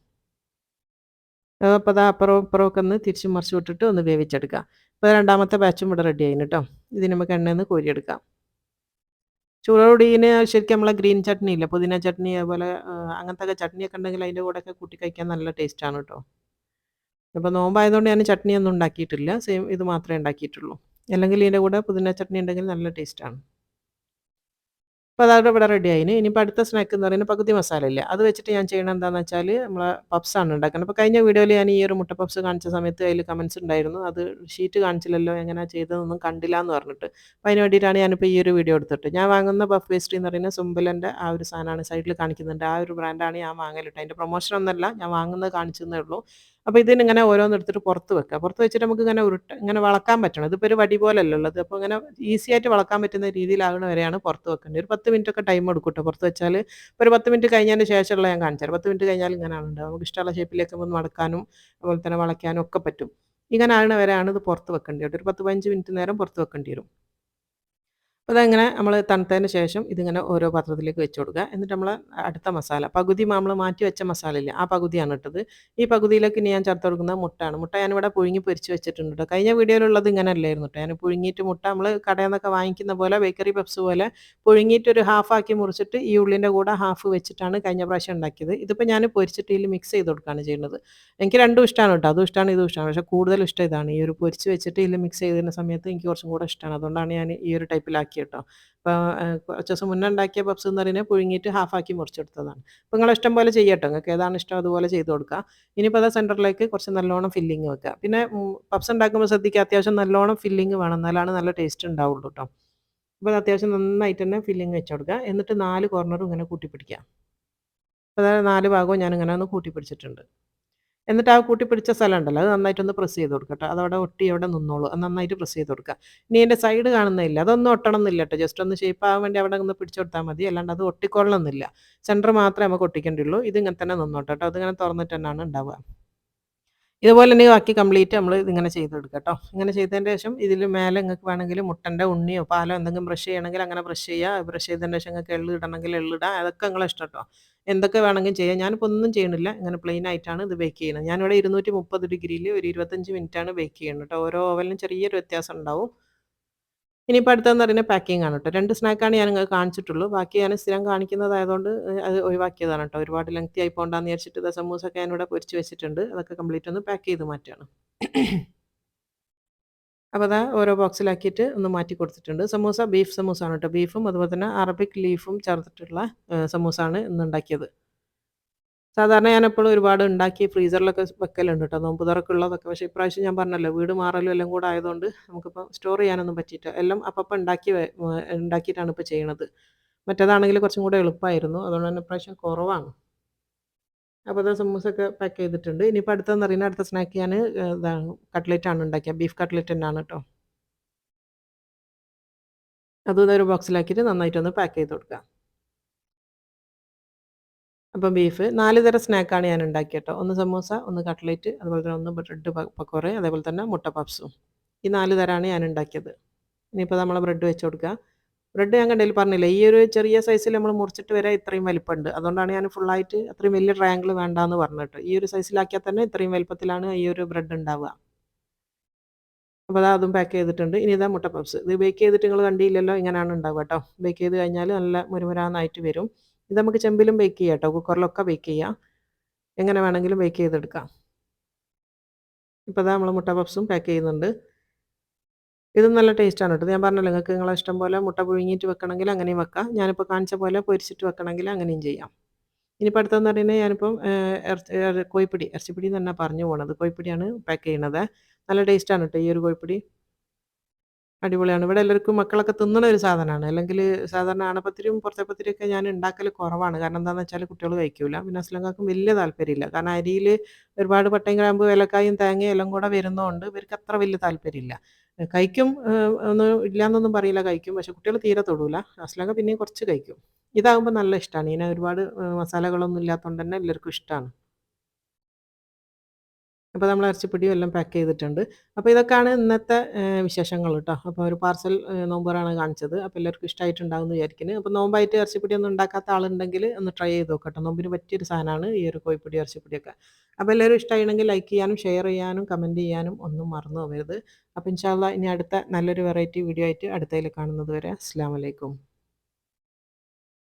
അപ്പോൾ അതാ അപ്പുറവും ഇപ്പുറമൊക്കെ ഒന്ന് തിരിച്ചും മറിച്ച് വിട്ടിട്ട് ഒന്ന് വേവിച്ചെടുക്കുക. അപ്പോൾ രണ്ടാമത്തെ ബാച്ചും ഇവിടെ റെഡി ആയിന് കേട്ടോ. ഇത് നമുക്ക് എണ്ണയിൽ നിന്ന് കോരിയെടുക്കാം. ചൂടോടുകൂടി ഇതിന് ശരിക്കും നമ്മളെ ഗ്രീൻ ചട്നി ഇല്ലേ, പുതിന ചട്നി അതുപോലെ അങ്ങനത്തെ ചട്നിയൊക്കെ ഉണ്ടെങ്കിൽ അതിൻ്റെ കൂടെയൊക്കെ കൂട്ടി കഴിക്കാൻ നല്ല ടേസ്റ്റാണ് കേട്ടോ. ഇപ്പോൾ നോമ്പായതുകൊണ്ട് ഞാൻ ചട്നിയൊന്നും ഉണ്ടാക്കിയിട്ടില്ല. സെയിം ഇത് മാത്രമേ ഉണ്ടാക്കിയിട്ടുള്ളൂ. അല്ലെങ്കിൽ ഇതിൻ്റെ കൂടെ പുതിന ചട്നി ഉണ്ടെങ്കിൽ നല്ല ടേസ്റ്റാണ്. അപ്പോൾ അതവിടെ ഇവിടെ റെഡി ആയിന്. ഇനിയിപ്പോൾ അടുത്ത സ്നാക്ക് എന്ന് പറയുന്നത് പകുതി മസാല ഇല്ലേ, അത് വെച്ചിട്ട് ഞാൻ ചെയ്യണത് എന്താണെന്ന് വെച്ചാൽ നമ്മളെ പപ്സാണ് ഉണ്ടാക്കുന്നത്. അപ്പോൾ കഴിഞ്ഞ വീഡിയോയിൽ ഞാൻ ഈ ഒരു മുട്ട പപ്സ് കാണിച്ച സമയത്ത് അതിൽ കമൻസ് ഉണ്ടായിരുന്നു, അത് ഷീറ്റ് കാണിച്ചില്ലല്ലോ എങ്ങനെയാണ് ചെയ്തതെന്നൊന്നും കണ്ടില്ല എന്ന് പറഞ്ഞിട്ട്. അപ്പോൾ അതിന് വേണ്ടിയിട്ടാണ് ഞാനിപ്പോൾ ഈ ഒരു വീഡിയോ എടുത്തിട്ട്. ഞാൻ വാങ്ങുന്ന പഫ് പേസ്ട്രി എന്ന് പറയുന്നത് സുംബലൻ്റെ ആ ഒരു സാധനമാണ്, സൈഡിൽ കാണിക്കുന്നുണ്ട്. ആ ഒരു ബ്രാൻഡാണ് ഞാൻ വാങ്ങലിട്ട്. അതിൻ്റെ പ്രൊമോഷനൊന്നുമല്ല, ഞാൻ വാങ്ങുന്നത് കാണിച്ചെന്നേ ഉള്ളൂ. അപ്പോൾ ഇതിനിങ്ങനെ ഓരോന്നെടുത്തിട്ട് പുറത്ത് വെക്കുക. പുറത്ത് വെച്ചിട്ട് നമുക്ക് ഇങ്ങനെ ഇങ്ങനെ വളക്കാൻ പറ്റണം. ഇതിപ്പോൾ ഒരു വടി പോലെയല്ല ഉള്ളത്. അപ്പോൾ ഇങ്ങനെ ഈസി ആയിട്ട് വളക്കാൻ പറ്റുന്ന രീതിയിലാകുന്ന വരെയാണ് പുറത്ത് വെക്കേണ്ടത്. ഒരു 10 മിനിറ്റ് ഒക്കെ ടൈം എടുക്കും കേട്ടോ പുറത്ത് വെച്ചാൽ. ഒരു 10 മിനിറ്റ് കഴിഞ്ഞതിന് ശേഷമുള്ള ഞാൻ കാണിച്ചു തരാം. 10 മിനിറ്റ് കഴിഞ്ഞാൽ ഇങ്ങനെയാണ് ഉണ്ടാവുക. നമുക്ക് ഇഷ്ടമുള്ള ഷേപ്പിലേക്ക് ഒന്ന് മടക്കാനും അതുപോലെ തന്നെ വളയ്ക്കാനും ഒക്കെ പറ്റും. ഇങ്ങനെ ആകുന്ന വരെയാണ് ഇത് പുറത്ത് വെക്കേണ്ടത്. ഒരു 10-15 മിനിറ്റ് നേരം പുറത്ത് വെക്കേണ്ടി വരും. അപ്പോൾ അതങ്ങനെ നമ്മൾ തണുത്തതിന് ശേഷം ഇതിങ്ങനെ ഓരോ പാത്രത്തിലേക്ക് വെച്ച് കൊടുക്കുക. എന്നിട്ട് നമ്മൾ അടുത്ത മസാല പകുതി നമ്മൾ മാറ്റി വെച്ച മസാല ഇല്ലേ, ആ പകുതിയാണ് ഇട്ടത്. ഈ പകുതിയിലേക്ക് ഇനി ഞാൻ ചേർത്ത് കൊടുക്കുന്നത് മുട്ടയാണ്. മുട്ട ഞാനിവിടെ പുഴുങ്ങി പൊരിച്ച് വെച്ചിട്ടുണ്ട് ട്ടോ. കഴിഞ്ഞ വീഡിയോയിലുള്ളത് ഇങ്ങനെ അല്ലായിരുന്നു ട്ടോ. ഞാൻ പുഴുങ്ങിയിട്ട് മുട്ട നമ്മൾ കടയിൽ നിന്നൊക്കെ വാങ്ങിക്കുന്ന പോലെ ബേക്കറി പപ്സ് പോലെ പുഴുങ്ങിയിട്ട് ഒരു ഹാഫാക്കി മുറിച്ചിട്ട് ഈ ഉള്ളിൻ്റെ കൂടെ ഹാഫ് വെച്ചിട്ടാണ് കഴിഞ്ഞ പ്രാവശ്യം ഉണ്ടാക്കിയത്. ഇതിപ്പോൾ ഞാൻ പൊരിച്ചിട്ട് ഇതിൽ മിക്സ് ചെയ്ത് കൊടുക്കുകയാണ് ചെയ്യുന്നത്. എനിക്ക് രണ്ടും ഇഷ്ടമാണ് കേട്ടോ. അതും ഇഷ്ടമാണ് ഇതും ഇഷ്ടമാണ്. പക്ഷേ കൂടുതലും ഇഷ്ടം ഇതാണ്. ഈ ഒരു പൊരിച്ച് വെച്ചിട്ട് ഇതിൽ മിക്സ് ചെയ്തതിൻ്റെ സമയത്ത് എനിക്ക് കുറച്ചും കൂടെ ഇഷ്ടമാണ്. അതുകൊണ്ടാണ് ഞാൻ ഈ ഒരു ടൈപ്പിലാക്കിയത് ട്ടോ. അപ്പോൾ കുറച്ച് ദിവസം മുന്നേ ഉണ്ടാക്കിയ പപ്സ് എന്ന് പറയുന്നത് പുഴുങ്ങിയിട്ട് ഹാഫാക്കി മുറിച്ചെടുത്തതാണ്. അപ്പോൾ നിങ്ങളെ ഇഷ്ടം പോലെ ചെയ്യാം ട്ടോ. നിങ്ങൾക്ക് ഏതാണ് ഇഷ്ടം അതുപോലെ ചെയ്ത് കൊടുക്കുക. ഇനിയിപ്പോൾ അത് സെൻറ്ററിലേക്ക് കുറച്ച് നല്ലോണം ഫില്ലിങ് വെക്കുക. പിന്നെ പപ്സ് ഉണ്ടാക്കുമ്പോൾ ശ്രദ്ധിക്കുക, അത്യാവശ്യം നല്ലോണം ഫില്ലിങ് വേണം, എന്നാലാണ് നല്ല ടേസ്റ്റ് ഉണ്ടാവുള്ളൂ ട്ടോ. അപ്പോൾ അത് അത്യാവശ്യം നന്നായിട്ട് തന്നെ ഫില്ലിങ് വെച്ച് കൊടുക്കുക. എന്നിട്ട് 4 കോർണറും ഇങ്ങനെ കൂട്ടിപ്പിടിക്കുക. അപ്പോൾ അതായത് 4 ഭാഗവും ഞാനിങ്ങനെ ഒന്ന് കൂട്ടിപ്പിടിച്ചിട്ടുണ്ട്. എന്നിട്ട് ആ കൂട്ടിപ്പിടിച്ച സ്ഥലം ഉണ്ടല്ലോ, അത് നന്നായിട്ടൊന്ന് പ്രസ് ചെയ്ത് കൊടുക്കുക ട്ടോ. അതവിടെ ഒട്ടി അവിടെ നിന്നോളൂ. അത് നന്നായിട്ട് പ്രസ് ചെയ്ത് കൊടുക്കുക. ഇനി അതിൻ്റെ സൈഡ് കാണുന്നില്ല, അതൊന്നും ഒട്ടണമെന്നില്ല ട്ടോ. ജസ്റ്റ് ഒന്ന് ഷേപ്പ് ആവാൻ വേണ്ടി അവിടെ ഒന്ന് പിടിച്ച് കൊടുത്താൽ മതി. അല്ലാണ്ട് അത് ഒട്ടിക്കൊള്ളണമെന്നില്ല. സെൻറ്റർ മാത്രമേ നമുക്ക് ഒട്ടിക്കേണ്ടിയുള്ളൂ. ഇത് ഇങ്ങനെ തന്നെ നിന്നോട്ടെ ട്ടോ. അതിങ്ങനെ തുറന്നിട്ട് തന്നെയാണ് ഉണ്ടാവുക. ഇതുപോലെ തന്നെ ബാക്കി കംപ്ലീറ്റ് നമ്മൾ ഇതിങ്ങനെ ചെയ്തെടുക്കുക കേട്ടോ. ഇങ്ങനെ ചെയ്തതിന് ശേഷം ഇതിൽ മേലെ നിങ്ങൾക്ക് വേണമെങ്കിൽ മുട്ടൻ്റെ ഉണ്ണിയോ പാലോ എന്തെങ്കിലും ബ്രഷ് ചെയ്യണമെങ്കിൽ അങ്ങനെ ബ്രഷ് ചെയ്യുക. ബ്രഷ് ചെയ്തതിന് ശേഷം നിങ്ങൾക്ക് എള്ള് ഇടണമെങ്കിൽ എള്ളിടുക. അതൊക്കെ നിങ്ങളെ ഇഷ്ടം കേട്ടോ. എന്തൊക്കെ വേണമെങ്കിലും ചെയ്യാം. ഞാനിപ്പോൾ ഒന്നും ചെയ്യണില്ല. ഇങ്ങനെ പ്ലെയിൻ ആയിട്ടാണ് ഇത് ബേക്ക് ചെയ്യുന്നത്. ഞാനിവിടെ 230 ഡിഗ്രിയിൽ ഒരു 25 മിനിറ്റാണ് ബേക്ക് ചെയ്യുന്നത് കേട്ടോ. ഓരോ ഓവനിലും ചെറിയൊരു വ്യത്യാസം ഉണ്ടാവും. ഇനിയിപ്പോൾ അടുത്തതെന്ന് പറയുന്നത് പാക്കിംഗ് ആണ് കേട്ടോ. 2 സ്നാക്കാണ് ഞാൻ നിങ്ങൾക്ക് കാണിച്ചിട്ടുള്ളൂ. ബാക്കി ഞാൻ സ്ഥിരം കാണിക്കുന്നതായതുകൊണ്ട് അത് ഒഴിവാക്കിയതാണ് കേട്ടോ. ഒരുപാട് ലെങ്തി ആയി പോകണ്ടാന്ന് വിചാരിച്ചിട്ട് ഇത് സമൂസൊക്കെ ഞാനിവിടെ പൊരിച്ച് വെച്ചിട്ടുണ്ട്. അതൊക്കെ കംപ്ലീറ്റ് ഒന്ന് പാക്ക് ചെയ്ത് മാറ്റുകയാണ്. അപ്പോൾ അതാ ഓരോ ബോക്സിലാക്കിയിട്ട് ഒന്ന് മാറ്റി കൊടുത്തിട്ടുണ്ട്. സമൂസ ബീഫ് സമൂസ ആണ് കേട്ടോ. ബീഫും അതുപോലെ തന്നെ അറബിക് ലീഫും ചേർത്തിട്ടുള്ള സമൂസയാണ് ഇന്ന് ഉണ്ടാക്കിയത്. സാധാരണ ഞാനെപ്പോഴും ഒരുപാട് ഉണ്ടാക്കി ഫ്രീസറിലൊക്കെ വെക്കലുണ്ട് കേട്ടോ. നോമ്പ് തുറക്കുള്ളതൊക്കെ. പക്ഷേ ഇപ്രാവശ്യം ഞാൻ പറഞ്ഞല്ലോ, വീട് മാറലും എല്ലാം കൂടെ ആയതുകൊണ്ട് നമുക്കിപ്പോൾ സ്റ്റോർ ചെയ്യാനൊന്നും പറ്റിയില്ല. എല്ലാം അപ്പം ഉണ്ടാക്കിയിട്ടാണ് ഇപ്പോൾ ചെയ്യണത്. മറ്റേതാണെങ്കിൽ കുറച്ചും കൂടെ എളുപ്പമായിരുന്നു. അതുകൊണ്ട് തന്നെ ഇപ്രാവശ്യം കുറവാണ്. അപ്പോൾ അത് സമൂസയൊക്കെ പാക്ക് ചെയ്തിട്ടുണ്ട്. ഇനിയിപ്പോൾ അടുത്തതെന്ന് പറയുന്നത് അടുത്ത സ്നാക്ക് ഞാൻ ഇതാണ് കട്ട്ലറ്റാണ് ഉണ്ടാക്കിയത്. ബീഫ് കട്ട്ലറ്റ് തന്നെയാണ് കേട്ടോ. അതും ഇതൊരു ബോക്സിലാക്കിയിട്ട് നന്നായിട്ടൊന്ന് പാക്ക് ചെയ്ത് കൊടുക്കുക. അപ്പം ബീഫ് 4 തരം സ്നാക്കാണ് ഞാൻ ഉണ്ടാക്കിയത് കേട്ടോ. ഒന്ന് സമൂസ, ഒന്ന് കട്ട്ലേറ്റ്, അതുപോലെ തന്നെ ഒന്ന് ബ്രെഡ് പക്കോറ, അതേപോലെ തന്നെ മുട്ട പപ്സും. ഈ 4 തരമാണ് ഞാൻ ഉണ്ടാക്കിയത്. ഇനിയിപ്പോൾ നമ്മൾ ബ്രെഡ് വെച്ച് കൊടുക്കുക. ബ്രെഡ് ഞാൻ കണ്ടതിൽ പറഞ്ഞില്ലേ, ഈ ഒരു ചെറിയ സൈസിൽ നമ്മൾ മുറിച്ചിട്ട് വരെ ഇത്രയും വലിപ്പമുണ്ട്. അതുകൊണ്ടാണ് ഞാൻ ഫുള്ളായിട്ട് അത്രയും വലിയ ട്രയാങ്കിൾ വേണ്ടാന്ന് പറഞ്ഞിട്ട്. ഈ ഒരു സൈസിലാക്കിയാൽ തന്നെ ഇത്രയും വലിപ്പത്തിലാണ് ഈ ഒരു ബ്രെഡ് ഉണ്ടാവുക. അപ്പോൾ അതാ അതും പാക്ക് ചെയ്തിട്ടുണ്ട്. ഇനി ഇതാ മുട്ട പപ്സ്. ഇത് ബേക്ക് ചെയ്തിട്ട് നിങ്ങൾ കണ്ടില്ലല്ലോ, ഇങ്ങനെയാണ് ഉണ്ടാവുക കേട്ടോ. ബേക്ക് ചെയ്ത് കഴിഞ്ഞാൽ നല്ല മുരുമുരാന്നായിട്ട് വരും. ഇത് നമുക്ക് ചെമ്പിലും ബേക്ക് ചെയ്യാം കേട്ടോ. കുക്കറിലൊക്കെ ബേക്ക് ചെയ്യാം. എങ്ങനെ വേണമെങ്കിലും ബേക്ക് ചെയ്തെടുക്കാം. ഇപ്പോൾ ഇതാ നമ്മൾ മുട്ട പപ്സും പാക്ക് ചെയ്യുന്നുണ്ട്. ഇതും നല്ല ടേസ്റ്റാണ് കേട്ടോ. ഞാൻ പറഞ്ഞല്ലോ, നിങ്ങൾക്ക് നിങ്ങളെ ഇഷ്ടം പോലെ മുട്ട പുഴുങ്ങിയിട്ട് വെക്കണമെങ്കിൽ അങ്ങനെയും വെക്കാം. ഞാനിപ്പോൾ കാണിച്ച പോലെ പൊരിച്ചിട്ട് വെക്കണമെങ്കിൽ അങ്ങനെയും ചെയ്യാം. ഇനിയിപ്പോൾ അടുത്തതെന്ന് പറയുന്നത് ഞാനിപ്പം കോഴിപ്പൊടി ഇറച്ചിപ്പൊടി എന്ന് തന്നെ പറഞ്ഞു പോണത്. കോഴിപ്പൊടിയാണ് പാക്ക് ചെയ്യണത്. നല്ല ടേസ്റ്റാണ് കേട്ടോ ഈ ഒരു കോഴിപ്പൊടി. അടിപൊളിയാണ്. ഇവിടെ എല്ലാവർക്കും മക്കളൊക്കെ തിന്നണ ഒരു സാധനമാണ്. അല്ലെങ്കിൽ സാധാരണ ആണപ്പത്തിരിയും പുറത്തെപ്പത്തിരിയൊക്കെ ഞാൻ ഉണ്ടാക്കൽ കുറവാണ്. കാരണം എന്താണെന്ന് വെച്ചാൽ കുട്ടികൾ കഴിക്കൂല. പിന്നെ അസ്ലങ്ങൾക്കും വലിയ താല്പര്യമില്ല. കാരണം അരിയിൽ ഒരുപാട് പട്ടയും ഗ്രാമ്പും ഏലക്കായും തേങ്ങയും എല്ലാം കൂടെ വരുന്നതുകൊണ്ട് ഇവർക്ക് അത്ര വലിയ താല്പര്യമില്ല. കഴിക്കും, ഒന്നും ഇല്ലയെന്നൊന്നും പറയില്ല, കഴിക്കും. പക്ഷേ കുട്ടികൾ തീരെ തൊടൂല. അസ്ലങ്ങ പിന്നെയും കുറച്ച് കഴിക്കും. ഇതാകുമ്പോൾ നല്ല ഇഷ്ടമാണ്. ഇതിന് ഒരുപാട് മസാലകളൊന്നും ഇല്ലാത്തതുകൊണ്ട് തന്നെ എല്ലാവർക്കും ഇഷ്ടമാണ്. അപ്പോൾ നമ്മൾ ഇറച്ചിപ്പൊടിയും എല്ലാം പാക്ക് ചെയ്തിട്ടുണ്ട്. അപ്പോൾ ഇതൊക്കെയാണ് ഇന്നത്തെ വിശേഷങ്ങൾ കേട്ടോ. അപ്പോൾ ഒരു പാർസൽ നോമ്പുറാണ് കാണിച്ചത്. അപ്പോൾ എല്ലാവർക്കും ഇഷ്ടമായിട്ടുണ്ടാകുമെന്ന് വിചാരിക്കുന്നു. അപ്പോൾ നോമ്പായിട്ട് ഇറച്ചിപ്പൊടി ഒന്നും ഉണ്ടാക്കാത്ത ആളുണ്ടെങ്കിൽ ഒന്ന് ട്രൈ ചെയ്ത് നോക്കട്ടോ. നോമ്പിന് പറ്റിയൊരു സാധനമാണ് ഈ ഒരു കോഴിപ്പൊടി ഇറച്ചിപ്പൊടിയൊക്കെ. അപ്പോൾ എല്ലാവരും ഇഷ്ടമായിട്ടുണ്ടെങ്കിൽ ലൈക്ക് ചെയ്യാനും ഷെയർ ചെയ്യാനും കമൻറ്റ് ചെയ്യാനും ഒന്നും മറന്നു പോകരുത്. അപ്പോൾ ഇൻഷാ അല്ലാഹ് ഇനി അടുത്ത നല്ലൊരു വെറൈറ്റി വീഡിയോ ആയിട്ട് അടുത്തതിൽ കാണുന്നത് വരെ അസ്സലാമു അലൈക്കും.